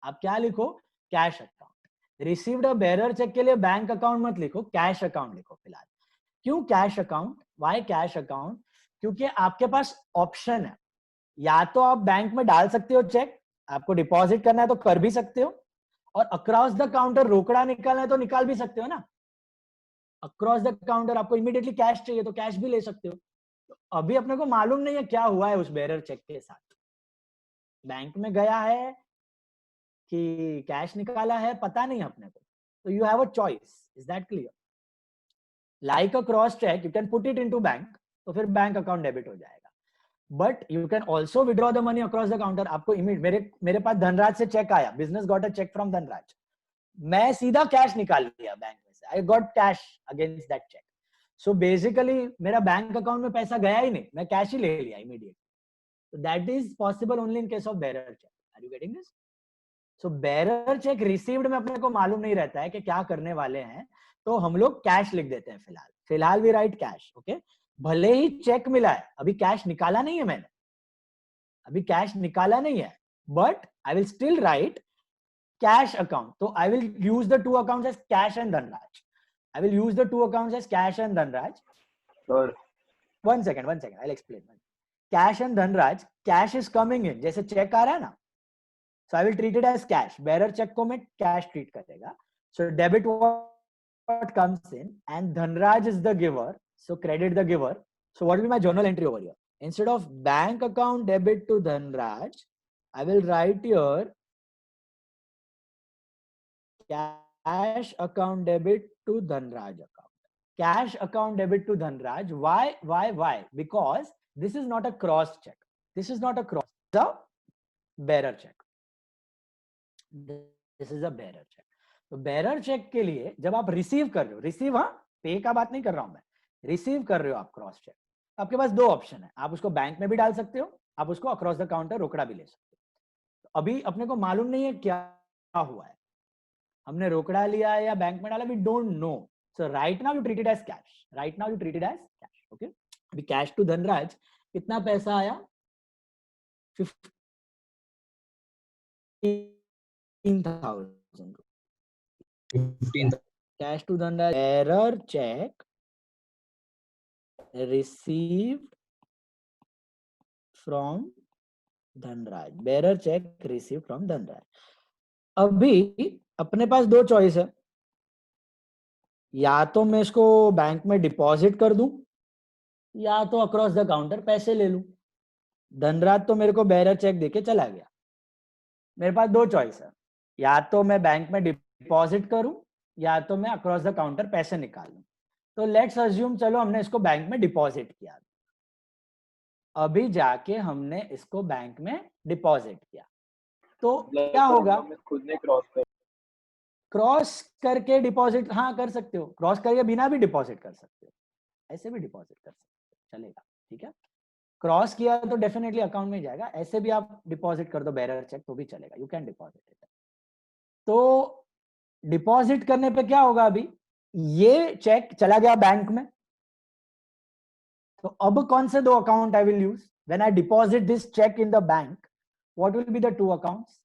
आप क्या लिखो? Cash account. Received a bearer check के लिए बैंक अकाउंट मत लिखो, कैश अकाउंट लिखो फिलहाल। क्यों cash account? Why cash account? क्योंकि आपके पास ऑप्शन है, या तो आप बैंक में डाल सकते हो चेक, आपको डिपॉजिट करना है तो कर भी सकते हो, और अक्रॉस द काउंटर रोकड़ा निकालना है तो निकाल भी सकते हो ना। अक्रॉस द काउंटर आपको इमीडिएटली कैश चाहिए तो कैश भी ले सकते हो। तो अभी अपने को मालूम नहीं है क्या हुआ है उस बेरर चेक के साथ, बैंक में गया है कि कैश निकाला है, पता नहीं अपने को। तो you have a choice, is that clear? Like a cross cheque you can put it into bank, तो फिर बैंक अकाउंट डेबिट हो जाएगा। But you can also withdraw the money across the counter. आपको मेरे पास धनराज से चेक आया, business got a cheque from Dhanraj, मैं सीधा कैश निकाल लिया बैंक में से, I got cash against that cheque. So basically मेरा बैंक अकाउंट में पैसा गया ही नहीं, मैं कैश ही ले लिया immediately. So that is possible only in case of bearer check. Are you getting this? So bearer check received में अपने को मालूम नहीं रहता है कि क्या करने वाले हैं, तो हम लोग कैश लिख देते हैं फिलहाल भी राइट कैश, ओके। भले ही चेक मिला है, अभी कैश निकाला नहीं है मैंने, अभी कैश निकाला नहीं है, but I will still write cash account. तो I will use the two accounts as cash and Dhanraj, I will use the two accounts as cash and Dhanraj. One second, I'll explain. Cash and Dhanraj, cash is coming in, जैसे check आ रहा है ना, so I will treat it as cash. Bearer check को मैं cash treat करेगा, so debit what comes in and Dhanraj is the giver, so credit the giver. So what will be my journal entry over here? Instead of bank account debit to Dhanraj, I will write here cash account debit to Dhanraj account. Cash account debit to Dhanraj. Why? Because this is not a cross check. This is not a cross. The bearer check. This is a bearer check. तो bearer check के लिए जब आप receive कर रहे हो, receive, हाँ, पे का बात नहीं कर रहा हूं मैं, रिसीव कर रहे हो आप क्रॉस चेक, आपके पास दो ऑप्शन है, आप उसको बैंक में भी डाल सकते हो, आप उसको अक्रॉस द काउंटर रोकड़ा भी ले सकते हो। तो अभी अपने को मालूम नहीं है क्या हुआ है, हमने रोकड़ा लिया है या बैंक में डाला, we don't know. So right now you treat it as cash. Right now you treat it as cash. Okay. अभी cash to Dhanraj कितना पैसा आया? 15,000. Cash to Dhanraj. Bearer check received from Dhanraj. Bearer check received from Dhanraj. अभी अपने पास दो choice है, या तो मैं इसको बैंक में डिपॉजिट कर दूं, या तो अक्रॉस द काउंटर पैसे ले लूं। धनराज तो मेरे को बेरर चेक देके चला गया, मेरे पास दो चॉइस है, या तो मैं बैंक में डिपॉजिट करूं, या तो मैं अक्रॉस द काउंटर पैसे निकाल लूं। तो लेट्स अज्यूम, चलो हमने इसको बैंक में डिपॉजिट किया, अभी जाके हमने इसको बैंक में डिपॉजिट किया, तो क्या होगा? खुद ने क्रॉस करके डिपॉजिट, हाँ कर सकते हो, क्रॉस करके बिना भी डिपॉजिट कर सकते हो, ऐसे भी डिपॉजिट कर सकते हो, चलेगा, ठीक है। क्रॉस किया तो डेफिनेटली अकाउंट में जाएगा, ऐसे भी आप डिपॉजिट कर दो बेरर चेक तो भी चलेगा, यू कैन डिपॉजिट इट। तो डिपॉजिट करने पे क्या होगा, अभी ये चेक चला गया बैंक में, तो अब कौन से दो account I will use when I deposit this cheque in the bank, what will be the two accounts?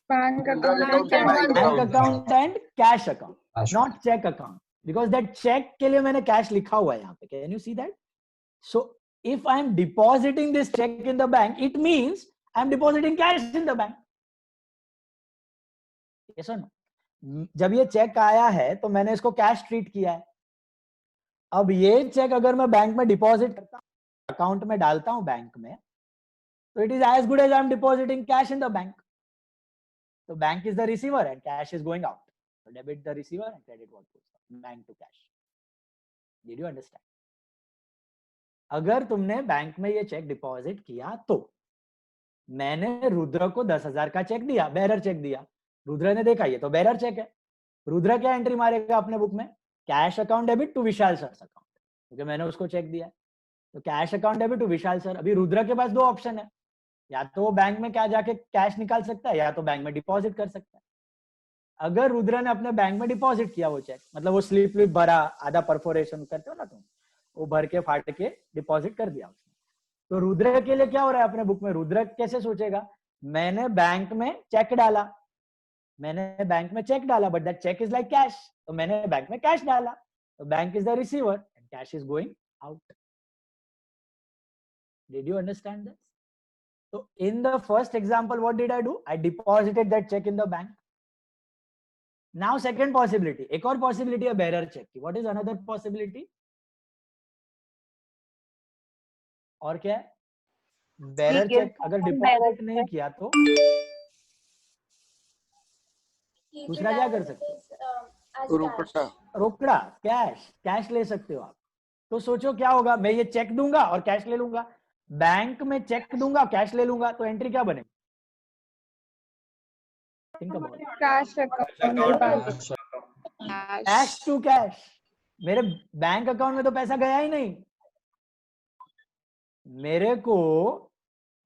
Bank account and bank account and cash account, not cheque account, because that cheque के लिए मैंने cash लिखा हुआ है यहाँ पे, can you see that? So if I am depositing this cheque in the bank, it means I am depositing cash in the bank. yes or no? जब ये चेक आया है तो मैंने इसको कैश ट्रीट किया है। अब ये चेक अगर मैं बैंक में डिपॉजिट करता हूँ, अकाउंट में डालता हूं बैंक में, तो it is as good as I am depositing cash in the bank. तो bank is the receiver and cash is going out, so debit the receiver and credit what goes from bank to cash. Did you understand? अगर तुमने bank में ये check deposit किया तो मैंने रुद्र को 10,000 का चेक दिया, बेरर चेक दिया, रुद्र ने देखा ये तो बेरर चेक है, रुद्र क्या एंट्री मारेगा अपने बुक में? Cash account debit to Vishal sir account, क्योंकि मैंने उसको चेक दिया। तो cash account debit to Vishal sir. अभी रुद्र के पास दो ऑप्शन है, या तो वो बैंक में क्या जाके कैश निकाल सकता है, या तो बैंक में डिपॉजिट कर सकता है। अगर रुद्र ने अपने बैंक में डिपॉजिट किया वो चेक, मतलब वो स्लिप विप भरा, आधा परफोरेशन करते हो ना तुम, वो भर के फाट के डिपॉजिट कर दिया उसने, तो रुद्र के लिए क्या हो रहा है अपने बुक में? रुद्र कैसे सोचेगा, मैंने बैंक में चेक डाला, मैंने बैंक में चेक डाला, but that cheque is like cash, तो मैंने बैंक में कैश डाला, तो bank is the receiver and cash is going out. Did you understand this? So in the first example, what did I do? I deposited that check in the bank. Now second possibility, एक और possibility है bearer check की. What is another possibility? और क्या है? bearer check अगर deposit नहीं किया तो दूसरा क्या कर सकते हो? रोकड़ा, कैश ले सकते हो आप। तो सोचो क्या होगा, मैं ये चेक दूंगा और कैश ले लूंगा, बैंक में चेक दूंगा कैश ले लूंगा, तो एंट्री क्या बनेगी? cash account. Cash to cash. मेरे बैंक अकाउंट में तो पैसा गया ही नहीं,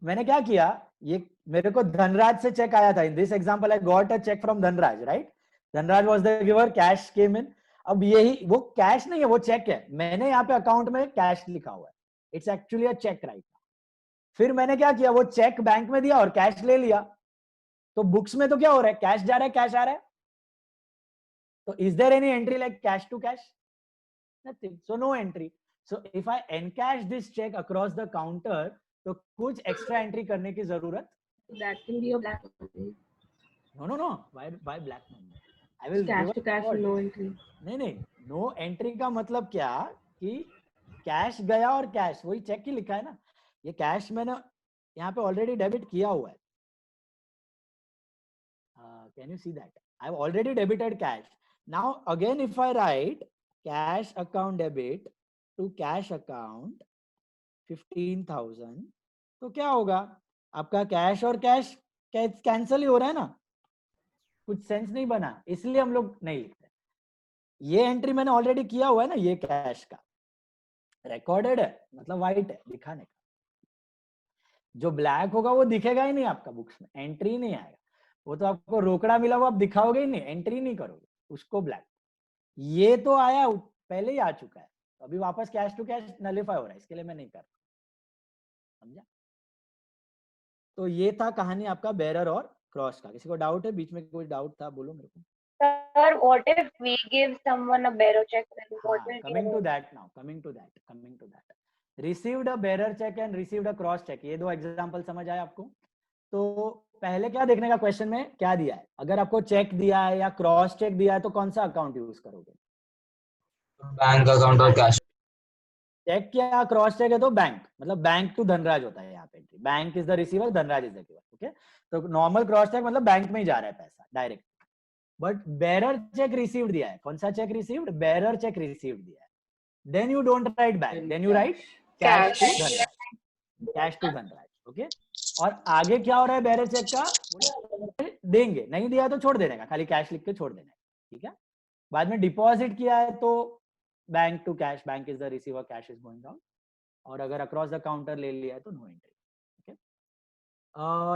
मैंने क्या किया, ये मेरे को धनराज से चेक आया था। In this example I got a cheque from Dhanraj, right? Dhanraj was the giver, cash came in. अब यही वो कैश नहीं है, वो चेक है, मैंने यहाँ पे अकाउंट में कैश लिखा हुआ है, it's actually a cheque, right? फिर मैंने क्या किया, वो चेक बैंक में दिया और कैश ले लिया, तो बुक्स में तो क्या हो रहा है, कैश जा रहा है, कैश आ रहा है। तो is there any entry like cash to cash? Nothing, so no entry. So if I encash this cheque across the counter, तो कुछ एक्स्ट्रा एंट्री करने की जरूरत? That can be a black money. No. Why black money? I will Cash to cash, no entry. नहीं, no entry का मतलब क्या कि कैश गया और कैश वही चेक ही लिखा है ना, ये कैश मैंने यहाँ पे ऑलरेडी डेबिट किया हुआ है। Can you see that? I have already debited cash. Now again if I write cash account debit to cash account 15,000, तो क्या होगा, आपका कैश और कैश कैंसिल ही हो रहा है ना, कुछ सेंस नहीं बना, इसलिए हम लोग नहीं लिखते। ये एंट्री मैंने ऑलरेडी किया हुआ है ना, ये कैश का रिकॉर्डेड है, मतलब व्हाइट है दिखाने का। जो ब्लैक होगा वो दिखेगा ही नहीं आपका बुक्स में, एंट्री ही नहीं आएगा। वो तो आपको रोकड़ा मिला, वो आप दिखाओगे ही नहीं, एंट्री नहीं करोगे उसको ब्लैक। ये तो आया पहले ही आ चुका है, अभी वापस कैश टू कैश नलिफाई हो रहा है, इसके लिए मैं नहीं कर रहा, समझा? तो ये था कहानी आपका बेरर और क्रॉस का। किसी को डाउट है? बीच में कोई डाउट था, बोलो मेरे को। Sir, what if we give someone a bearer check? Then what will coming to that now, coming to that. Received a bearer check and received a cross check, ये दो एग्जांपल समझ आए आपको? तो पहले क्या देखने का, क्वेश्चन में क्या दिया है, अगर आपको चेक दिया है या क्रॉस चेक दिया है तो कौन सा अकाउंट यूज करोगे? बैंक अकाउंट और कैश। चेक या क्रॉस चेक है तो बैंक, मतलब बैंक टू धनराज होता है यहाँ पे, bank is the receiver, Dhanraj is the giver, okay? तो नॉर्मल क्रॉस चेक मतलब बैंक में ही जा रहा है पैसा direct. But bearer cheque received दिया है, कौन सा cheque received? Bearer cheque received दिया है, then you don't write bank, then you write cash to Dhanraj, cash to Dhanraj, okay? और आगे क्या हो रहा है बेरर चेक का, देंगे, नहीं दिया तो छोड़ देने का, खाली कैश लिख के छोड़ देना है, ठीक है? बाद में डिपॉजिट किया है तो bank to cash, bank is the receiver, cash is going out. और अगर अक्रॉस द काउंटर ले लिया है तो no entry.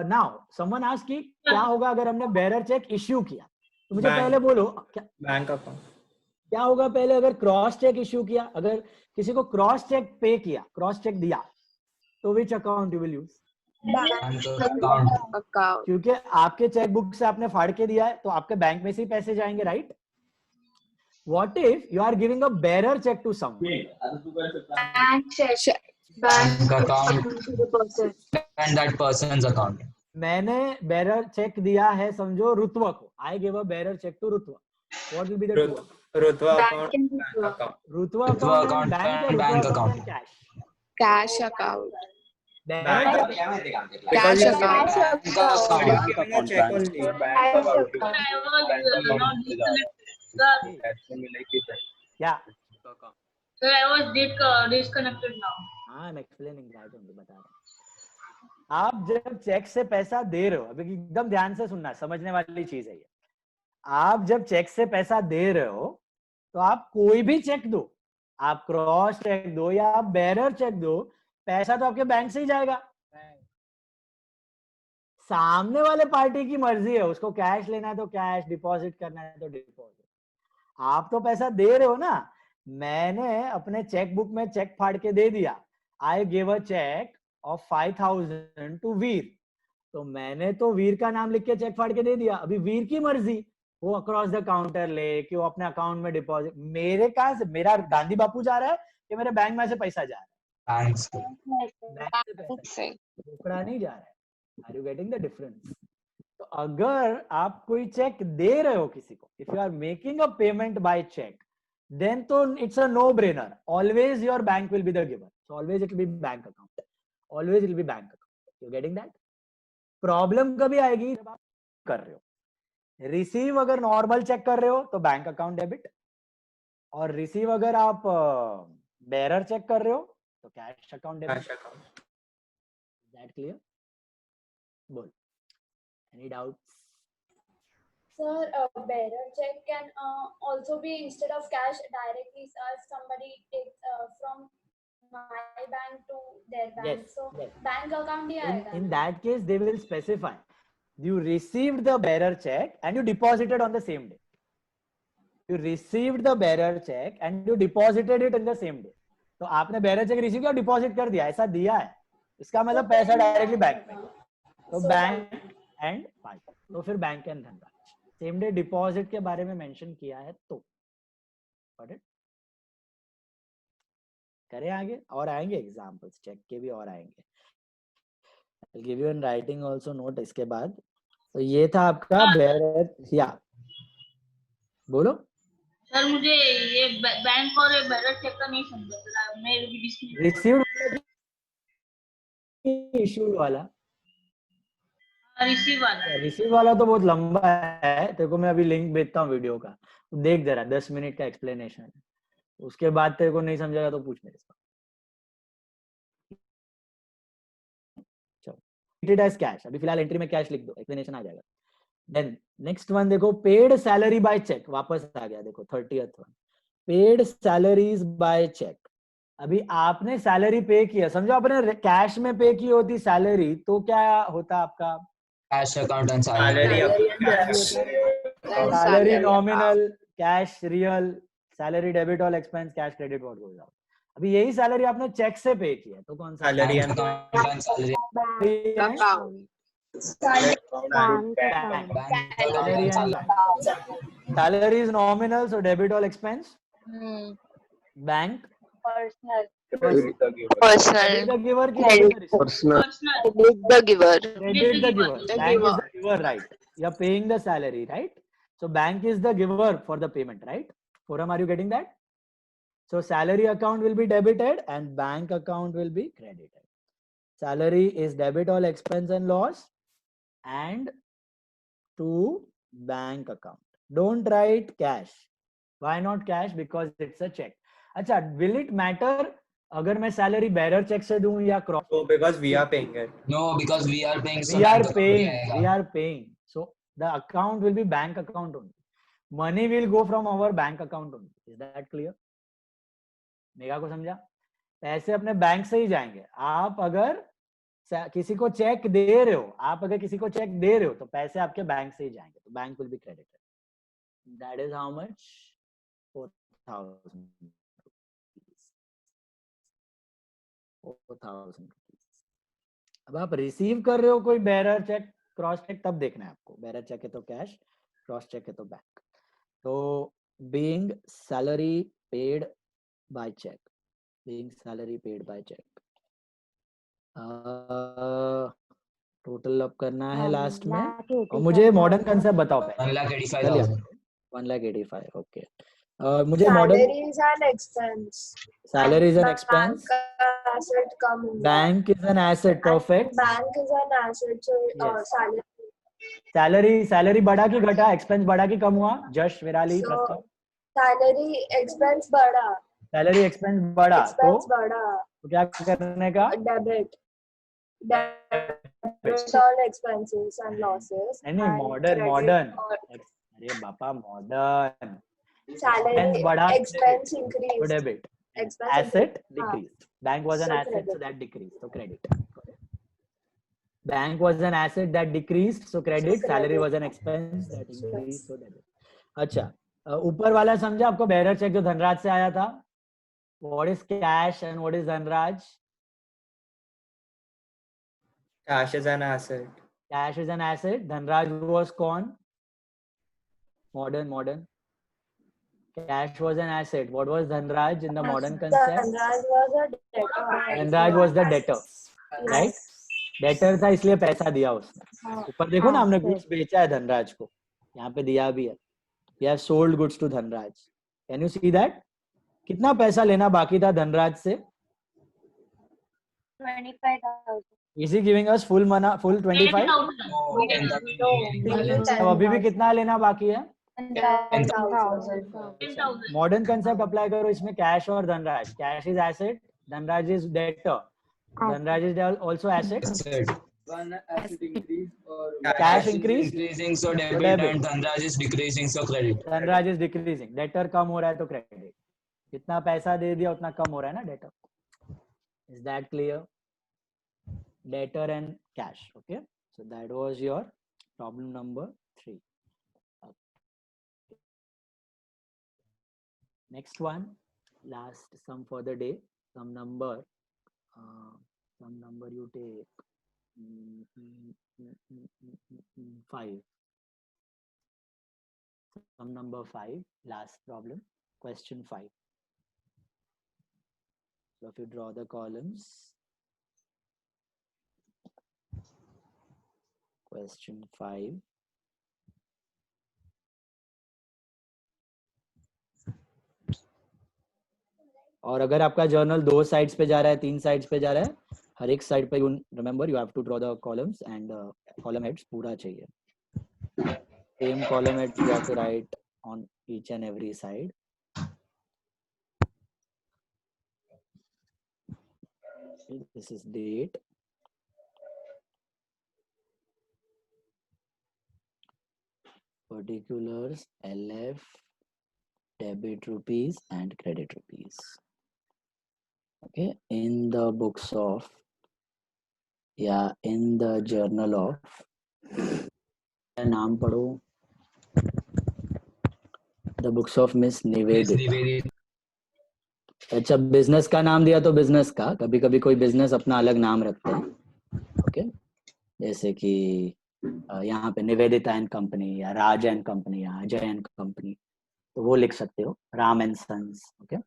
Now someone ask कि क्या होगा अगर हमने बेरर चेक इश्यू किया, तो मुझे Bank. पहले बोलो क्या बैंक अकाउंट। क्या होगा पहले अगर क्रॉस चेक इश्यू किया, अगर किसी को क्रॉस चेक पे किया, क्रॉस चेक दिया, तो which account you will use? Account. क्योंकि आपके चेक बुक से आपने फाड़ के दिया है तो आपके बैंक में से ही पैसे जाएंगे, right? What if you are giving a bearer cheque to someone? Bank account to the person. and that person's account. मैंने बेरर चेक दिया है समझो रुतवा को, I give a bearer cheque to Rutwa, what will be the two? Rutwa Bank account, and bank Rutwa. Account. Rutwa Rutwa account account bank, and bank account. Cash? Cash account. Bank Cash Because account. Bank account. you are giving a check only. Bank account Sir, I was not disconnected. क्या? Sir, I was disconnected now. हाँ, I'm explaining that only, बता रहा हूँ। आप जब check से पैसा दे रहे हो, अभी एकदम ध्यान से सुनना, समझने वाली चीज है ये। आप जब चेक से पैसा दे रहे हो तो आप कोई भी चेक दो, आप क्रॉस चेक दो या आप बेरर चेक दो, पैसा तो आपके बैंक से ही जाएगा। सामने वाले पार्टी की मर्जी है, उसको कैश लेना है तो कैश, डिपॉजिट करना है तो डिपॉजिट। आप तो पैसा दे रहे हो ना। मैंने अपने चेक बुक में चेक फाड़ के दे दिया, I give a cheque of 5000 to Veer, तो मैंने तो वीर का नाम लिख के चेक फाड़ के दे दिया। अभी वीर की मर्जी, वो अक्रॉस द काउंटर ले कि वो अपने अकाउंट में डिपॉजिट, मेरे कहां से, मेरा गांधी बापू जा रहा है कि मेरे बैंक में से पैसा जा रहा है? Thanks. बैंक से पैसा, रोकड़ा नहीं जा रहा है। Are you getting the difference? तो अगर आप कोई चेक दे रहे हो किसी को, if you are making a payment by cheque, then तो it's a no brainer, always your bank will be the giver, so always it will be bank account, always it will be bank account. You getting that? Problem कभी आएगी जब आप कर रहे हो, receive अगर normal check कर रहे हो तो बैंक अकाउंट डेबिट, और रिसीव अगर आप बेरर चेक कर रहे हो तो cash account debit. Cash account. That clear? बोल, any doubts? Sir, a bearer check can also be instead of cash directly. If somebody takes from my bank to their bank, Yes, so yes. bank account ही आएगा। In that case they will specify you received the bearer check and you deposited on the same day. You received the bearer check and you deposited it in the same day. तो आपने bearer check receive किया, deposit कर दिया, ऐसा दिया है, इसका मतलब पैसा डायरेक्टली बैंक में, तो बैंक एंड पार्टी, तो फिर बैंक एंड धनराशि सेम डे डिपॉजिट के बारे में मेंशन किया है तो गॉट इट? करें आगे, और आएंगे एग्जांपल्स चेक के भी और आएंगे, I'll give you in writing also note इसके बाद। तो ये था आपका बेरर, या बोलो। सर मुझे ये बैंक और बेरर चेक का नहीं समझा सर, मैं भी डिस्कनेक्ट। रिसीव्ड इशूड वाला, रिसीव वाला। रिसीव वाला तो बहुत लंबा है, तेरे को मैं अभी लिंक भेजता हूँ वीडियो का, देख जरा, 10 मिनट का एक्सप्लेनेशन है, उसके बाद तेरे को नहीं समझेगा तो पूछ मेरे से। चलो, ट्रीटेड एज कैश, अभी फिलहाल एंट्री में कैश लिख दो, एक्सप्लेनेशन आ जाएगा। देन नेक्स्ट वन देखो, पेड सैलरी बाय चेक, वापस आ गया देखो 30th one, paid salaries by cheque. अभी आपने सैलरी पे किया, समझो आपने कैश में पे की होती सैलरी, तो क्या होता आपका? Cash account and salary. Salary nominal, cash real, salary debit all expense, cash credit what goes out. अभी यही सैलरी आपने चेक से पे की है, तो कौन सा? Salary Bank account and salary. Account. Salary and salary is nominal, so debit all expense. Bank Personal. credit the giver ki debit the receiver? Personal. Credit the giver. Credit the giver. Bank is the giver, right? You are paying the salary, right? So bank is the giver for the payment, right? Forum, are you getting that? So salary account will be debited and bank account will be credited. Salary is debit all expense and loss and to bank account. Don't write cash. Why not cash? Because it's a check. अच्छा, will it matter अगर मैं salary bearer check से दूं या cross? So because we are paying it. No, because we are paying. We are paying. We are paying. So the account will be bank account only. Money will go from our bank account only. Is that clear? Mega को समझा? पैसे अपने bank से ही जाएंगे। आप अगर किसी को चेक दे रहे हो, आप अगर किसी को चेक दे रहे हो तो पैसे आपके बैंक से ही जाएंगे, तो bank will be credited. That is how much? 4,000 rupees. अब आप रिसीव कर रहे हो कोई बेरर चेक, क्रॉस चेक, तब देखना है आपको। बेरर चेक है तो कैश, क्रॉस चेक है तो बैंक। तो being salary paid by cheque, being salary paid by cheque, total up करना है लास्ट में। और मुझे मॉडर्न कंसेप्ट बताओ पहले। 1,85,000. 1,85,000, ओके। मुझे modern Salary is an expense. Salary is an Bank expense, asset कम होगा. Bank is an asset, perfect. Bank is an asset, so Yes. salary. Salary बढ़ा कि घटा, एक्सपेंस बढ़ा कि कम हुआ? जश, विराली, So प्रस्ताव। salary expense बढ़ा. सैलरी एक्सपेंस बढ़ा Expense बढ़ा. तो क्या करने का? Debit all expenses and losses. नहीं, and modern credit modern. all- अरे बापा, मॉडर्न। Salary बढ़ा, expense तो increased. Debit. Expense Asset increased. decreased. Bank was an So asset, so credit. that decreased, so credit. Bank was an asset that decreased, so credit. So Salary credit. was an expense that increased, Yes. so debit. अच्छा, ऊपर वाला समझा आपको? Bearer check जो धनराज से आया था। What is cash and what is Dhanraj? Cash is an asset. Cash is an asset. Dhanraj was कौन? Modern. Cash was an asset. What was Dhanraj in the modern concept? Dhanraj was a debtor. Dhanraj was the debtor, right? Debtor था इसलिए पैसा दिया उसने। ऊपर देखो ना, हमने गुड्स बेचा है धनराज को, यहाँ पे दिया भी है। We have sold goods to Dhanraj. Can you see that? कितना पैसा लेना बाकी था धनराज से? 25,000. Is he giving us full 25? 10,000. अब अभी भी कितना लेना बाकी है? 10,000. मॉडर्न कंसेप्ट अप्लाई करो इसमें। कैश और Dhanraj. Cash is asset, Dhanraj is debtor, Dhanraj is also asset. One asset increase or cash increase, Increasing, so debit, and Dhanraj is decreasing, so credit. Dhanraj is decreasing. Debtor कम हो रहा है तो क्रेडिट। जितना पैसा दे दिया उतना कम हो रहा है ना debtor. Is that clear? Debtor and cash, okay. So that was your problem number 3. Next one, last sum for the day. Some number you take 5. Sum number 5, last problem, question 5. So if you draw the columns, question 5. और अगर आपका journal 2 sides पे जा रहा है, 3 sides पे जा रहा है, हर एक साइड पे remember you have to draw the columns and column heads पूरा चाहिए। Same column heads you have to write on each and every side. This is date, particulars, LF, debit rupees and credit rupees. Okay, in the books of, in the journal of, नाम पढ़ो, the books of Miss Nivedita. अच्छा, business का नाम दिया तो business का, कभी कभी कोई बिजनेस अपना अलग नाम रखते हैं। ओके, जैसे कि यहाँ पे निवेदिता एंड कंपनी या राज एंड कंपनी या अजय एंड कंपनी, तो वो लिख सकते हो, Ram and sons. Okay,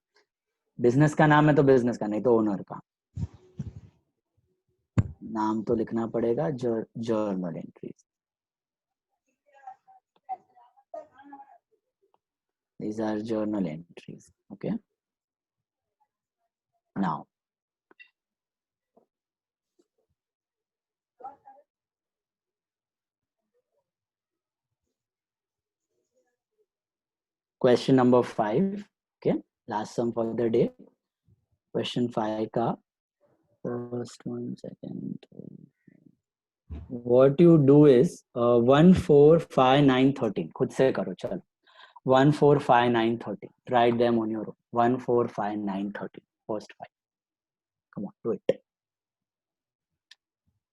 business का नाम है तो बिजनेस का, नहीं तो ओनर का नाम तो लिखना पड़ेगा। Journal entries, these are journal entries. Okay, now question number 5. Okay, last sum for the day. Question 5 का first one, second. What you do is 1, 4, 5, 9, 13. खुद से करो, चलो। 1, 4, 5, 9, 13. Write them on your own. 1, 4, 5, 9, 13. First 5. Come on, do it.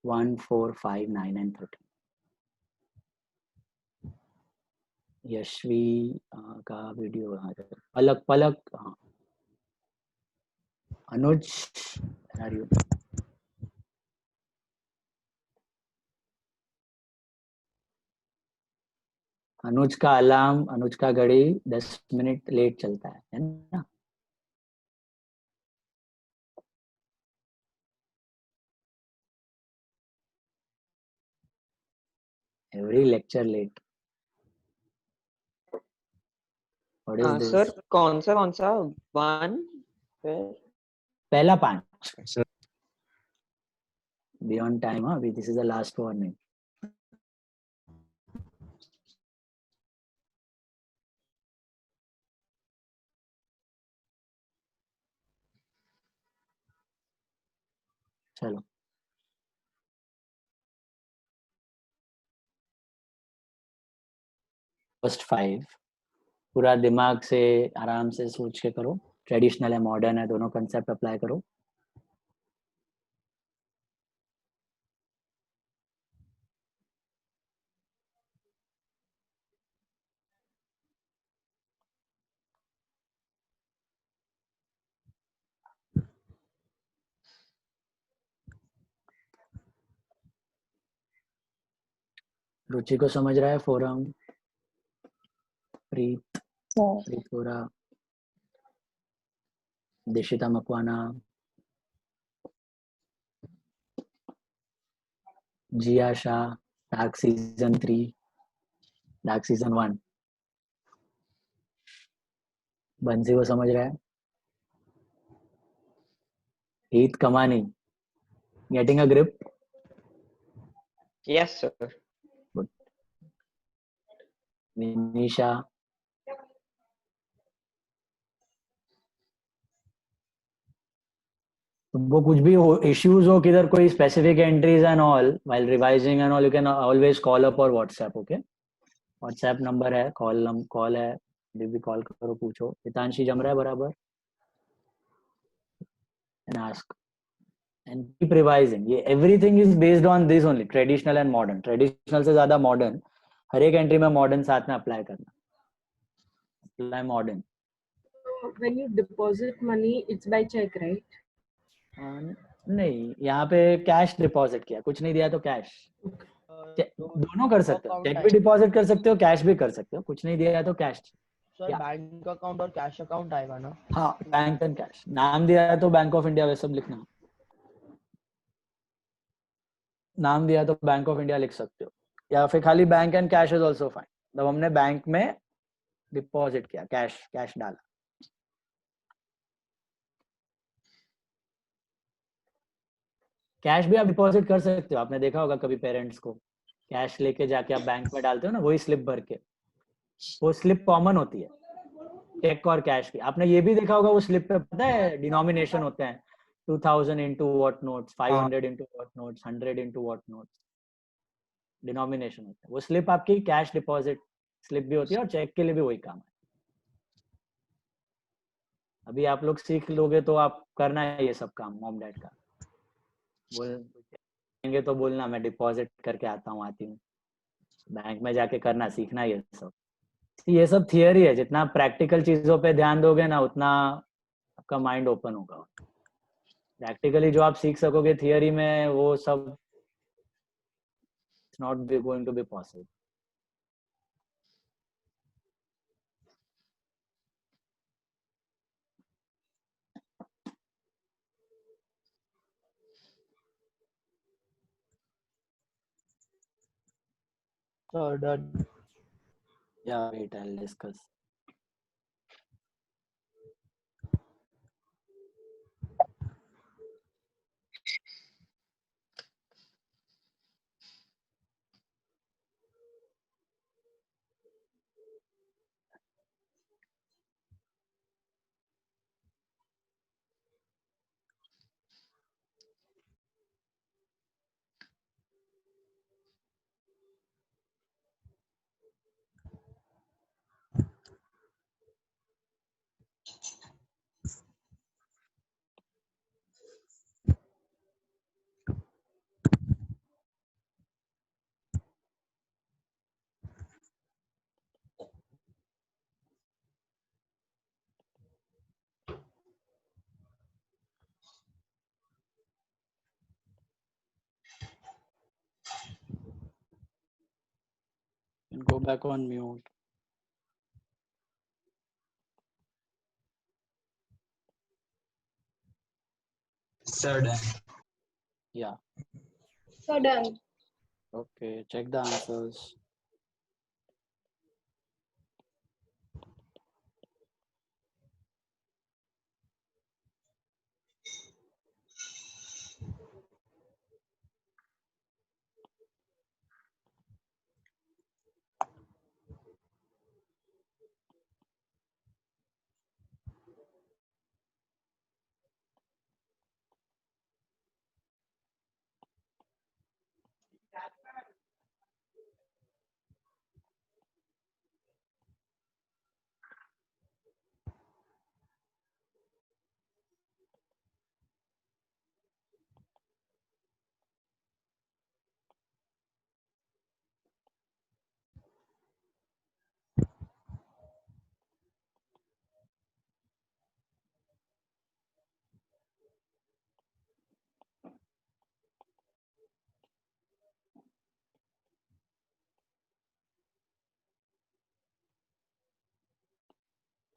1, 4, 5, 9 and 13. Yashvi का video पलक पलक हाँ अनुज where are you? अनुज का alarm अनुज का घड़ी 10 मिनट लेट चलता है ना? Every lecture late. What is this? Sir कौन सा 1 पहला 5. Be on time, huh? This is the last warning. चलो फर्स्ट 5 पूरा दिमाग से आराम से सोच के करो. ट्रेडिशनल है मॉडर्न है दोनों कंसेप्ट अप्लाई करो. रुचि को समझ रहा है Foram. Preet Vora, Dishita Makwana, Jiya Shah. Dark season 3, dark season 1. Bansi को समझ रहा है. Heet Kamani, getting a grip. Yes sir. Nisha, वो कुछ भी हो इश्यूज हो किधर कोई specific entries and all while revising and all you can always call up और व्हाट्सएप. ओके व्हाट्सएप नंबर है, कॉल है, जब भी कॉल करो पूछो. हितांशी जम रहा है बराबर and ask and keep revising. ये everything is based on this only, traditional and modern. Traditional से ज्यादा मॉडर्न. हर एक एंट्री में मॉडर्न साथ में अप्लाई करना. Apply modern. When you deposit money, it's by check, right? नहीं, यहाँ पे कैश डिपॉजिट किया, कुछ नहीं दिया तो कैश. दोनों कर सकते हो, चेक भी डिपॉजिट कर सकते हो, कैश भी कर सकते हो. कुछ नहीं दिया तो कैश. सर बैंक अकाउंट और कैश अकाउंट आएगा ना? हाँ बैंक एंड कैश. नाम दिया है तो बैंक ऑफ इंडिया वैसे सब लिखना. नाम दिया तो बैंक ऑफ इंडिया लिख सकते हो, या फिर खाली bank and cash is also fine. तब हमने बैंक में डिपॉजिट किया, कैश डाला. कैश भी आप डिपॉजिट कर सकते हो. आपने देखा होगा कभी पेरेंट्स को कैश लेके जाके आप बैंक में डालते हो ना, वही स्लिप भर के. वो स्लिप कॉमन होती है चेक और कैश की. आपने ये भी देखा होगा वो स्लिप पे पता है डिनोमिनेशन होते हैं. 2000 into what notes, 500 into what notes, 100 into what notes. Denomination होता है. वो स्लिप आपकी कैश डिपॉजिट स्लिप भी होती है और चेक के लिए भी वही काम है. अभी आप लोग सीख लोगे तो आप करना है ये सब काम मॉम डैड का. बोलेंगे तो बोलना मैं डिपॉजिट करके आता हूँ आती हूँ. बैंक में जाके करना सीखना ये सब. ये सब थियरी है. जितना प्रैक्टिकल चीजों पे ध्यान दोगे ना उतना आपका माइंड ओपन होगा. प्रैक्टिकली जो आप सीख सकोगे थियरी में वो सब it's not going to be possible. So done. Yeah, wait, I'll discuss. And go back on mute. Sir, done. Yeah. So done. Okay, check the answers.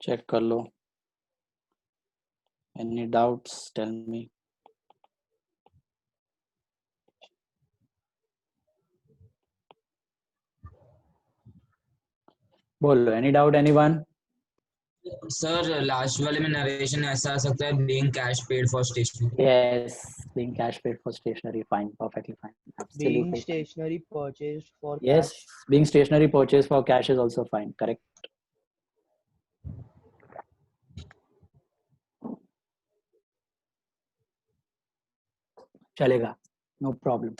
Check कर लो. Any doubts? Tell me. बोलो. Any doubt? Anyone? Sir last वाले में narration ऐसा आ सकता है being cash paid for stationery. Yes, being cash paid for stationery, fine, perfectly fine, absolutely Being fine. stationery purchased for Yes, cash. being stationery purchase for cash is also fine, correct. चलेगा, no problem.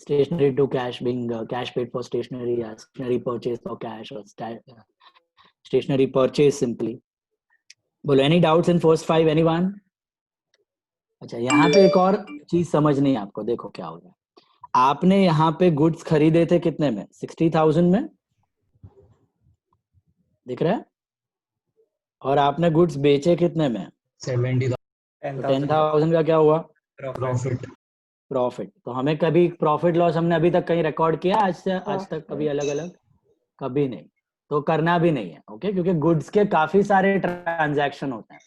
Stationery to cash, being cash paid for stationery, yeah, stationery purchase for cash, or stationery purchase simply. बोलो. Any doubts in first five? Anyone? अच्छा, यहाँ पे एक और चीज समझनी है आपको. देखो क्या हो रहा है. आपने यहाँ पे गुड्स खरीदे थे कितने में? 60,000 में, दिख रहा है. और आपने गुड्स बेचे कितने में? 70,000. 10,000 का क्या हुआ? Profit. प्रॉफिट. तो हमें कभी प्रॉफिट लॉस हमने अभी तक कहीं रिकॉर्ड किया आज तक कभी अलग अलग? कभी नहीं. तो करना भी नहीं है. ओके, क्योंकि गुड्स के काफी सारे ट्रांजैक्शन होते हैं.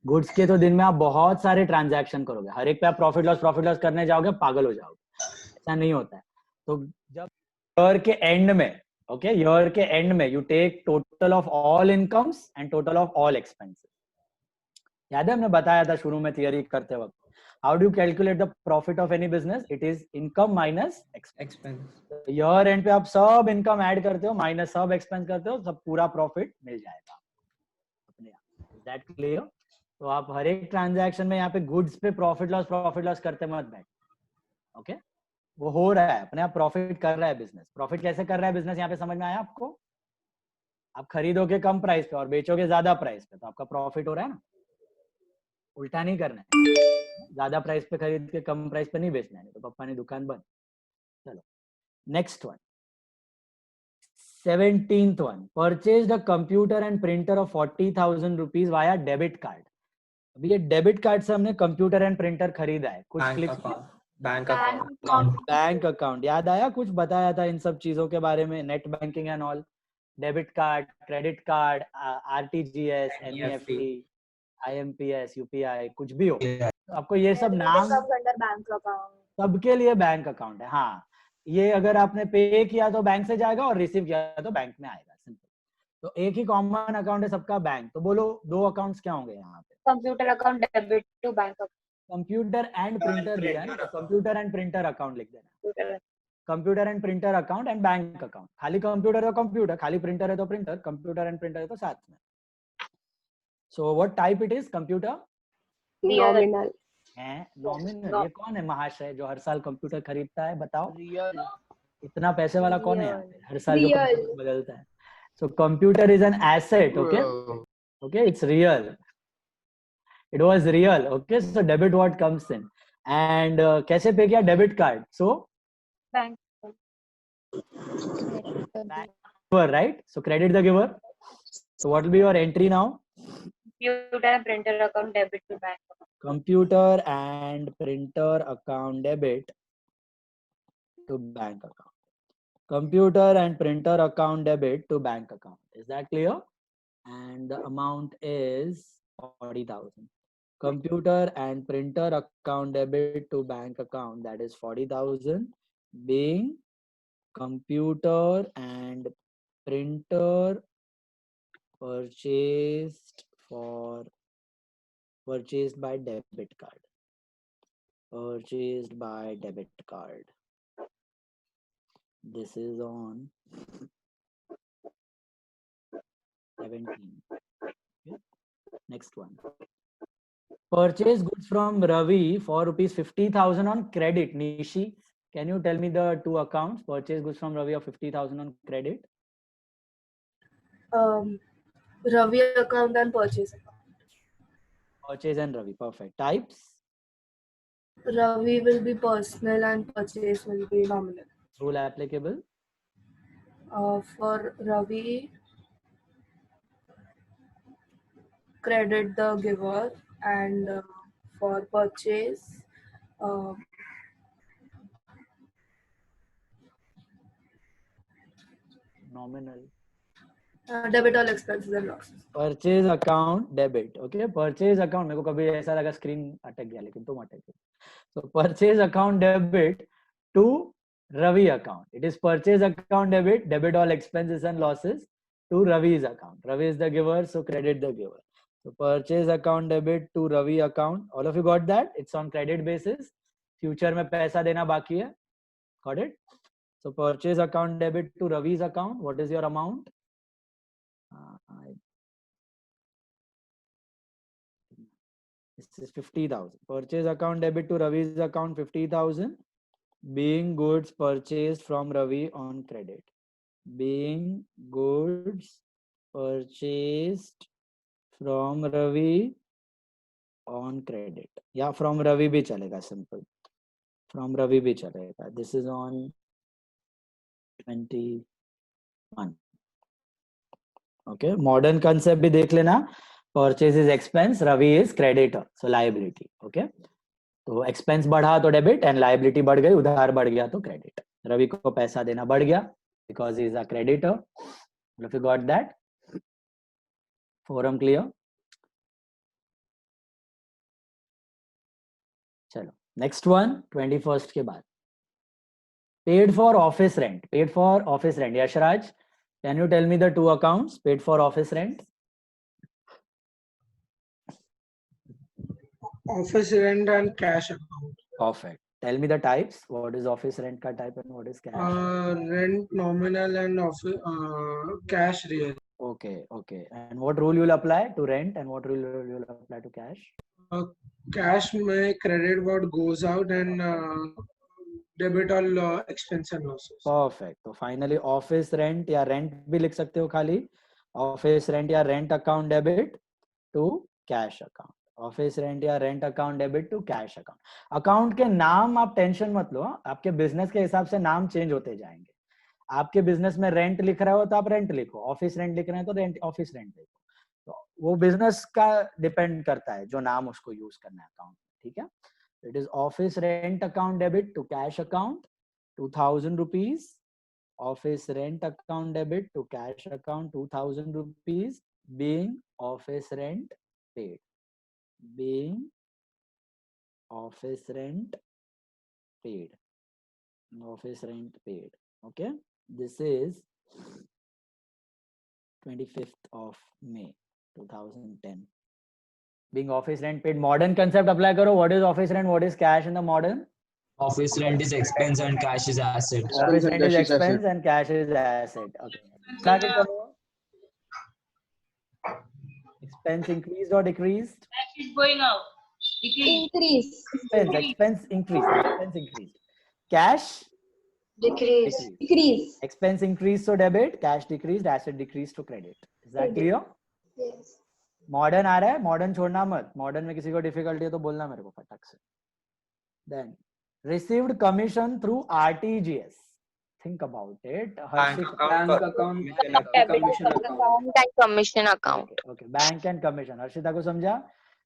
गुड्स के तो दिन में आप बहुत सारे ट्रांजैक्शन करोगे. हर एक पे आप प्रॉफिट लॉस करने जाओगे, पागल हो जाओगे. ऐसा नहीं होता है. तो जब ईयर के एंड में, ओके, ईयर के एंड में you take total of all incomes and total of all expenses. याद है हमने बताया था शुरू में थियरी करते वक्त. How do you calculate the profit of any business? It is income minus expense. Year and पे आप सब इनकम ऐड करते हो माइनस सब एक्सपेंस करते हो, सब पूरा प्रॉफिट मिल जाएगा अपने आप. Is that clear? तो आप हर एक ट्रांजैक्शन में यहाँ पे गुड्स पे प्रॉफिट लॉस करते मत बैठ. ओके, वो हो रहा है अपने आप, प्रॉफिट कर रहा है बिजनेस. प्रॉफिट कैसे कर रहा है बिजनेस यहाँ पे समझ में आया आपको? आप खरीदोगे कम प्राइस पे और बेचोगे ज्यादा प्राइस पे, तो आपका प्रॉफिट हो रहा है ना. उल्टा नहीं करना है. ज्यादा प्राइस पे खरीद के कम प्राइस पे नहीं बेचना है, तो पापा ने दुकान बंद. चलो next one. 17th one. Purchased a computer and printer of 40,000 rupees via debit card. अभी ये डेबिट कार्ड से हमने कंप्यूटर एंड प्रिंटर खरीदा है. कुछ click bank account. Bank account याद आया? कुछ बताया था इन सब चीजों के बारे में, net banking and all. Debit card, credit card, RTGS, NEFT, IMPS, UPI, कुछ भी हो, आपको ये सब नाम बैंक अकाउंट. सबके लिए बैंक अकाउंट है. हाँ, ये अगर आपने पे किया तो बैंक से जाएगा और रिसीव किया तो बैंक में आएगा. सिंपल. तो एक ही कॉमन अकाउंट है सबका, बैंक. तो बोलो दो अकाउंट्स क्या होंगे यहाँ पे? Computer account debit to bank account. Computer and printer दिया है ना, तो कंप्यूटर एंड प्रिंटर अकाउंट लिख देना. Computer and printer account and bank account. खाली कंप्यूटर है तो कंप्यूटर, खाली प्रिंटर है तो प्रिंटर, कंप्यूटर एंड प्रिंटर है तो साथ में. So what type it is? Computer nominal. है. नॉमिनल. ये कौन है महाशय जो हर साल कंप्यूटर खरीदता है? बताओ. Real. इतना पैसे वाला कौन है यहाँ पे हर साल जो कंप्यूटर बदलता है? So computer is an asset. Okay, okay, it's real. It was real. Okay, so debit what comes in. And कैसे पे किया? Debit card. So bank. giver, right? So credit the giver. So what will be your entry now? Computer and printer account debit to bank account. Computer and printer account debit to bank account. computer and printer account debit to bank account. Is that clear? And the amount is 40,000. Computer and printer account debit to bank account, that is 40,000, being computer and printer purchased by debit card. Purchased by debit card. This is on 17. Okay. Next one. Purchase goods from Ravi for rupees 50,000 on credit. Nishi, can you tell me the two accounts? Purchase goods from Ravi of 50,000 on credit. Ravi account and purchase account. Purchase and Ravi. Perfect. Types? Ravi will be personal and purchase will be nominal. Rule applicable? For Ravi, credit the giver, and for purchase, Nominal. Debit all expenses and losses. Purchase account debit. Okay. Purchase account. मेरे को कभी ऐसा लगा screen अटक गया लेकिन तुम अटक गए. So purchase account debit to Ravi account. It is purchase account debit, debit all expenses and losses to Ravi's account. Ravi is the giver, so credit the giver. So purchase account debit to Ravi account. All of you got that? It's on credit basis. Future में पैसा देना बाकी है. Got it? So purchase account debit to Ravi's account. What is your amount? This is 50,000. Purchase account debit to Ravi's account 50,000. Being goods purchased from Ravi on credit. Being goods purchased from Ravi on credit. Yeah, from Ravi bhi chalega, simple. From Ravi bhi chalega. This is on 21. Okay, modern concept bhi dekh lena. Purchase is expense, Ravi is creditor, so liability. Okay, तो expense बढ़ा तो debit and liability बढ़ गई, उधार बढ़ गया तो credit. Ravi को पैसा देना बढ़ गया because he is a creditor. If you got that, forum clear? चलो next one 21st के बाद. Paid for office rent. Paid for office rent. Yashraj, can you tell me the two accounts paid for office rent? Office rent and cash account. Perfect. Tell me the types. What is office rent ka type and what is cash? Rent nominal and office cash real. Okay, okay. And what rule you will apply to rent and what rule you will apply to cash? Cash may credit what goes out and debit all expense and losses. Perfect. So finally office rent या rent भी लिख सकते हो खाली. Office rent या rent account debit to cash account. Office rent या rent account debit to cash account. Account के नाम आप टेंशन मत लो, आपके बिजनेस के हिसाब से नाम चेंज होते जाएंगे. आपके बिजनेस में रेंट लिख रहे हो तो आप रेंट लिखो, ऑफिस रेंट लिख रहे हैं तो रेंट ऑफिस रेंट लिखो. तो वो बिजनेस का डिपेंड करता है जो नाम उसको यूज करना है अकाउंट. ठीक है. It is office rent account debit to cash account 2,000 rupees. Office rent account debit to cash account 2,000 rupees being office rent paid. Being office rent paid. Office rent paid. Okay, this is 25th of May 2010. Being office rent paid. Modern concept apply karo. What is office rent? What is cash in the modern? Office rent is expense and cash is asset. Office rent is expense and cash is asset. Okay. Start it karo. Expense increased or decreased? Cash is going out. Increase. Expense increased. Expense increased. Cash Decrease. Decrease. Expense increased to debit. Cash decreased. Asset decreased to credit. Is that clear? Yes. Modern आ रहा है. Modern छोड़ना मत. Modern में किसी को difficulty है तो बोलना मेरे को फटाक से. Then received commission through RTGS. Think about it. Bank account and commission account. Okay, bank and commission. Harshita को समझा?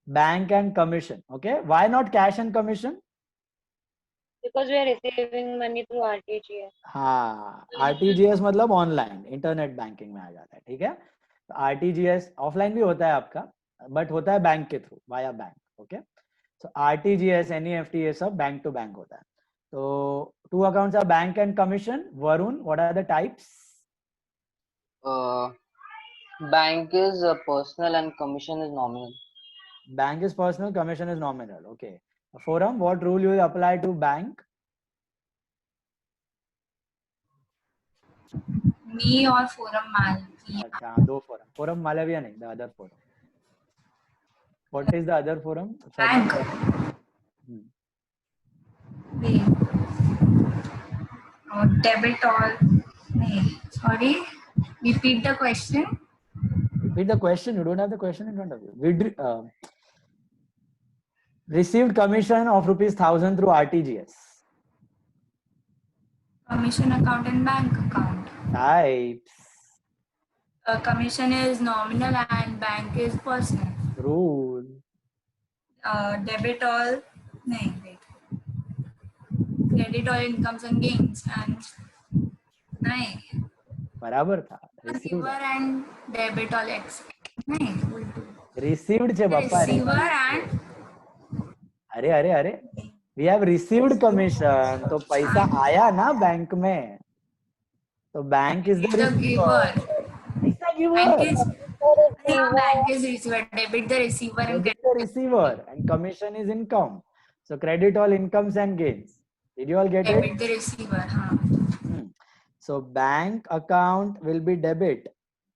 Bank and commission. Okay, why not cash and commission? Because we are receiving money through RTGS. हाँ, RTGS मतलब online internet banking में आ जाता है, ठीक है। RTGS offline भी होता है आपका, बट होता है बैंक के थ्रू, वाया बैंक, ओके। सो RTGS, NEFT ये सब बैंक टू बैंक होता है। तो two accounts are bank and commission. Varun, what are the types? Bank is personal and commission is nominal. Bank is personal, commission is nominal. Okay. Forum, what rule you will apply to bank? Me or Forum Mal. अच्छा, दो forum. Forum Malaviya नहीं, the other forum. What is the other forum? Bank. Wait. Oh, debit all. Wait, sorry. Repeat the question. Repeat the question. You don't have the question in front of you. Received commission of ₹1,000 through RTGS. Commission account and bank account. Types. Commission is nominal and bank is personal. Rule. Debit all. No, wait. Credit all incomes and gains and. No. बराबर था. Receiver and debit all X. No. Received छे बापा. Receiver and. अरे we have received commission, तो पैसा आया ना bank में, तो bank is the receiver. Bank is receiver, debit the receiver and credit the receiver, and commission is income. So credit all incomes and gains. Did you all get it? Debit the receiver. So bank account will be debit.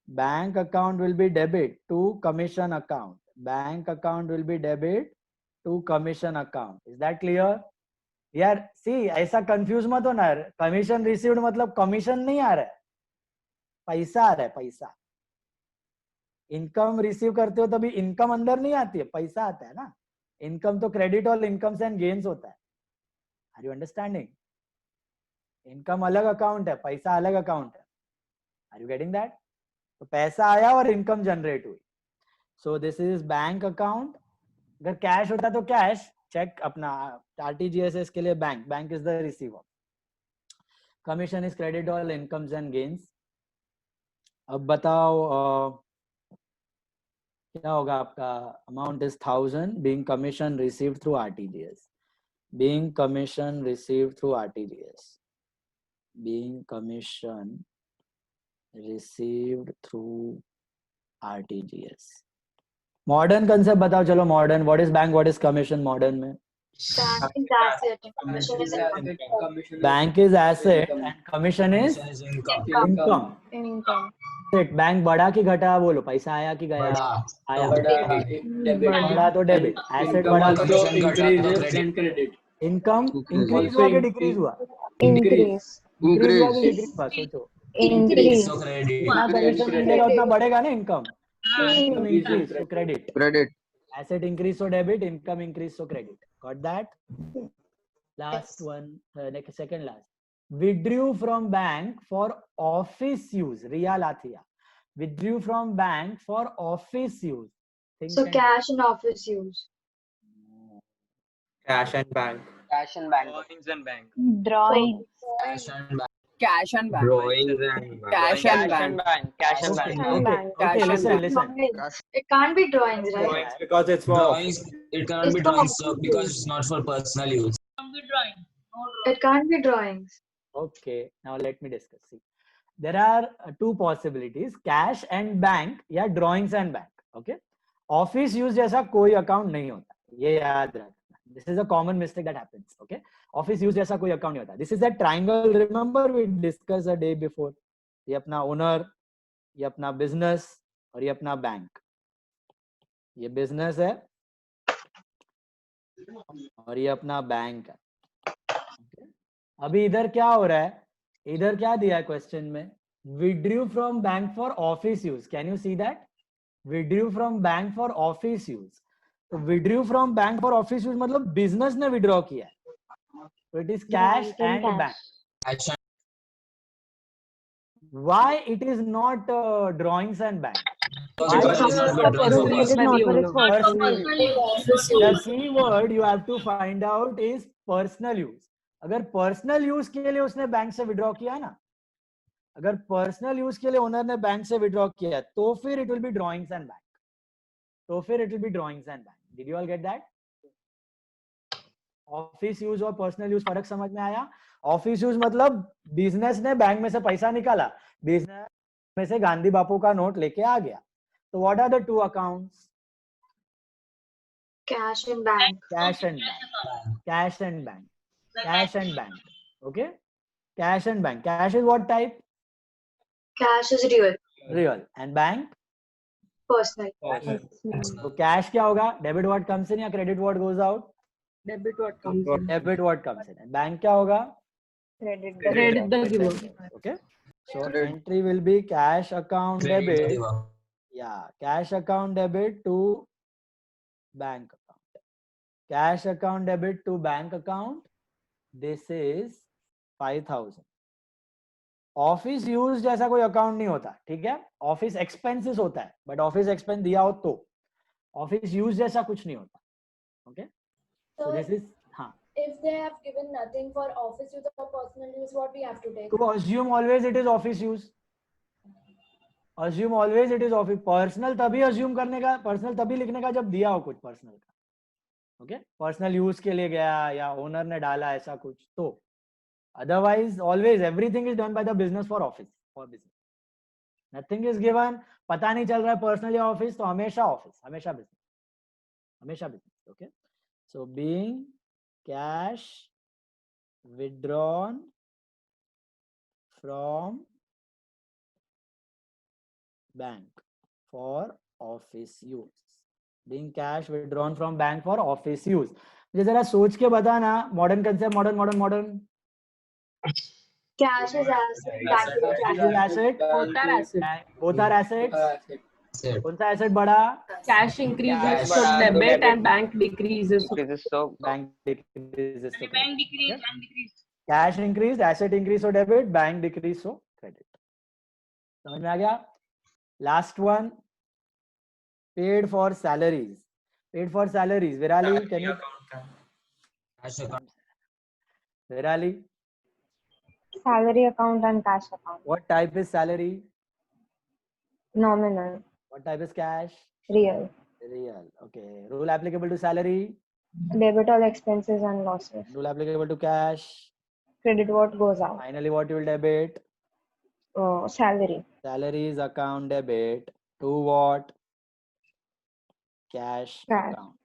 Bank account will be debit to commission account. Bank account will be debit to commission account. Is that clear? यार see, ऐसा confuse मत हो ना, commission received मतलब commission नहीं आ रहा है, पैसा आ रहा है, पैसा। इनकम रिसीव करते हो तभी इनकम अंदर नहीं आती है, पैसा आता है ना। इनकम तो क्रेडिट और इनकम्स एंड गेन्स होता है। Are you understanding? इनकम अलग अकाउंट है, पैसा अलग अकाउंट है। Are you getting that? तो पैसा आया और इनकम जनरेट हुई। So this is bank account. अगर कैश होता तो कैश चेक अपना, आरटीजीएस के लिए bank, bank is the receiver. Commission is credit all incomes and gains. अब बताओ क्या होगा आपका? Amount is 1000 being commission received through RTGS, being commission received through RTGS, being commission received through RTGS. Modern concept बताओ चलो। Modern, what is bank, what is commission modern में? Bank is asset and commission is income. Bank बढ़ा कि घटा? बोलो, पैसा आया कि गया? आया। बढ़ा तो डेबिट, एसेट बढ़ा तो क्रेडिट। इनकम इंक्रीज हुआ कि डिक्रीज हुआ? इंक्रीज हुआ कि डिक्रीज हुआ? सोचो। इंक्रीज। जितना कमीशन मिलेगा उतना बढ़ेगा ना इनकम। इंक्रीज तो credit, asset increase so debit, income increase so credit. Got that? Last one, next, second last. Withdrew from bank for office use. Riya Lathia. Withdrew from bank for office use. So cash and office use. Cash and bank. Cash and bank. Drawings and bank. Drawing. Cash and bank. Cash and bank. Drawings and bank. Cash and bank. Cash and bank. Okay, listen. It can't be drawings, right? Drawings because it's for Drawings, it cannot be drawings, sir, because it's not for personal use. It can't be drawings. Okay, now let me discuss. See, there are two possibilities: cash and bank या drawings and bank. Okay, office use जैसा कोई account नहीं होता, ये याद रखना. This is a common mistake that happens. Okay, office use जैसा कोई account नहीं होता. This is that triangle. Remember we discussed a day before. ये अपना owner, ये अपना business और ये अपना बैंक। ये बिजनेस है और ये अपना बैंक है। अभी इधर क्या हो रहा है? इधर क्या दिया है क्वेश्चन में? Withdrew from bank for office use. Can you see that? Withdrew from bank for office use. तो withdrew from bank for office use मतलब बिजनेस ने विड्रॉ किया है। तो it is cash and bank. Why it is not drawings and bank? The key word you have to find out is personal use. अगर personal use के लिए उसने bank से विड्रॉ किया ना, अगर पर्सनल यूज के लिए ओनर ने बैंक से विड्रॉ किया तो फिर it will be drawings and bank, तो फिर it will be drawings and bank. Did you all get that? Office use और पर्सनल यूज फर्क समझ में आया? ऑफिस यूज मतलब बिजनेस ने बैंक में से पैसा निकाला, बिजनेस में से गांधी बापू का नोट लेके आ गया. तो what are the two accounts? Cash in bank. Cash and bank. Cash and bank. Cash and bank. Okay? Cash and bank. Cash is what type? Cash is real. Real. And bank? Personal. So cash क्या होगा? Debit what comes in या credit what goes out? Debit what comes in. Debit what comes in. And bank क्या होगा? Credit the giver. Okay? So entry will be cash account debit. Yeah, cash account debit to bank account. Cash account debit to bank account. This is 5,000. Office use जैसा कोई account नहीं होता, ठीक है? Office expenses होता है, but office expense दिया हो तो ऑफिस यूज जैसा कुछ नहीं होता. ओके, सो दिस इज हाँ. If they have given nothing for office use or personal use, what we have to take? तो assume always it is office use. Assume always it is office. Personal तभी assume करने का, personal तभी लिखने का जब दिया हो कुछ पर्सनल का. ओके, पर्सनल यूज के लिए गया या ओनर ने डाला ऐसा कुछ तो. Otherwise, always everything is done by the business for office, for business. Nothing is given. पता नहीं चल रहा है पर्सनल या ऑफिस, तो हमेशा ऑफिस, हमेशा बिजनेस, हमेशा business. Okay, so being cash withdrawn from bank for office use. Being cash withdrawn from bank for office use. मुझे जरा सोच के बताना, modern concept, modern. Cash is asset. Bank is Cash is asset. Both are assets. कौन सा asset बढ़ा? Cash increases, so debit, and bank decreases. So Bank decreases. So Bank decrease and decrease. cash increased, asset increase so debit, bank decrease so credit. समझ में आ गया? Last one, paid for salaries. Paid for salaries. Virali, can you? Virali. Salary account and cash account. What type is salary? Nominal. What type is cash? Real. Real. Okay. Rule applicable to salary? Debit all expenses and losses. Rule applicable to cash? Credit what goes out. Finally, what you will debit? Salary. Salary is account debit to what? Cash account.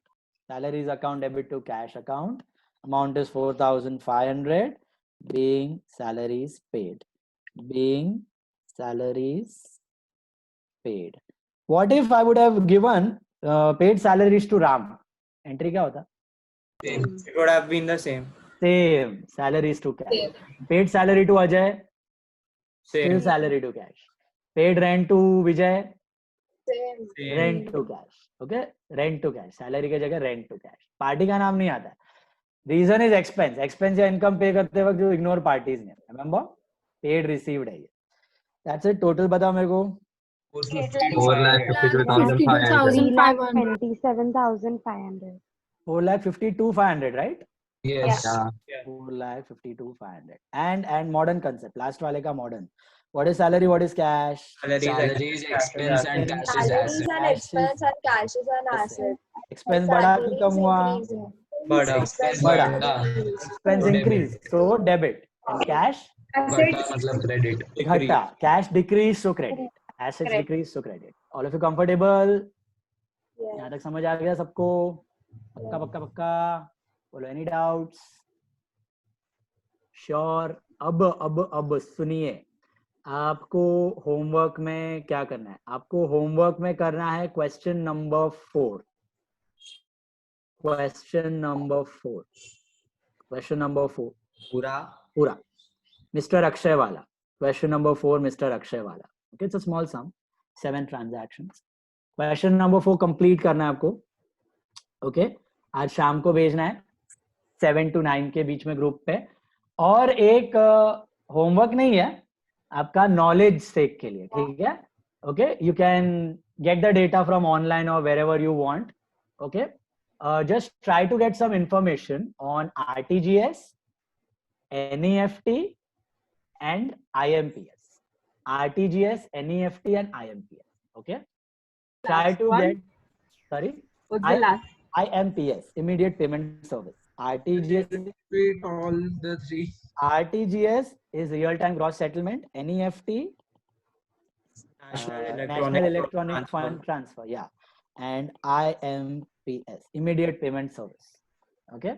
Salary is account debit to cash account. Amount is 4,500. Being salaries paid. Being salaries paid. What if I would have given paid salaries to Ram? Entry क्या होता? Same. It would have been the same. Same. Salaries to cash. Paid salary to Ajay. Same. Still salary to cash. Paid rent to Vijay. Same. Rent to cash. Okay. Rent to cash. Salary के जगह rent to cash. Party का नाम नहीं आता. Reason is expense. Expense या income pay करते वक्त जो ignore parties ने. Remember? Paid received है ये. That's it. Total बताओ मेरे को. 4,52,500. 4,52,500, right? Yes. Yeah. 4,52,500. And modern concept. Last वाले का modern. What is salary? What is cash? Salary is expense and cash is Salaries asset. and expense and cash is an asset. Expense बढ़ा कि कम हुआ? बढ़ा. Expense increase. So debit. And cash? घटा मतलब credit. घटा. Cash decrease so credit. Assets decrease so credit. All of you comfortable? यहाँ तक समझ आ गया सबको? पक्का. बोलो any doubts? Sure. अब सुनिए. आपको होमवर्क में क्या करना है? आपको होमवर्क में करना है क्वेश्चन नंबर 4. क्वेश्चन नंबर 4 पूरा मिस्टर अक्षय वाला. क्वेश्चन नंबर 4 मिस्टर अक्षय वाला. Okay, it's a small sum, 7 transactions. Question number 4 complete करना है आपको. ओके, आज शाम को भेजना है 7 to 9 के बीच में ग्रुप पे. और एक होमवर्क नहीं है, आपका नॉलेज सेक के लिए, ठीक है? Okay, you can get the data from online और wherever you want. Okay, just try to get some information on RTGS, NEFT and IMPS. RTGS, NEFT and IMPS. Okay. Try to get, sorry, IMPS, immediate payment service. RTGS, Repeat all the three. RTGS is real-time gross settlement. NEFT, National Electronic Fund Transfer, yeah, and IMPS, immediate payment service. Okay.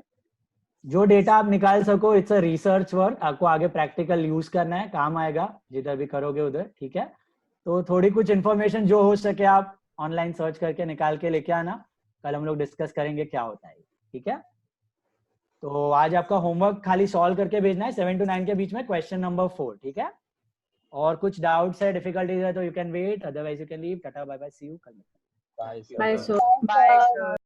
जो data आप निकाल सको, it's a research work, आपको आगे practical use करना है, काम आएगा जिधर भी करोगे उधर, ठीक है। तो थोड़ी कुछ इन्फॉर्मेशन जो हो सके आप ऑनलाइन सर्च करके निकाल के लेके आना, कल हम लोग डिस्कस करेंगे क्या होता है, ठीक है। तो आज आपका होमवर्क खाली सॉल्व करके भेजना है 7 to 9 के बीच में, क्वेश्चन नंबर 4, ठीक है। और कुछ डाउट्स है, डिफिकल्टीज है तो you can wait, otherwise you can leave. Tata bye bye, see you कल। Bye, sir.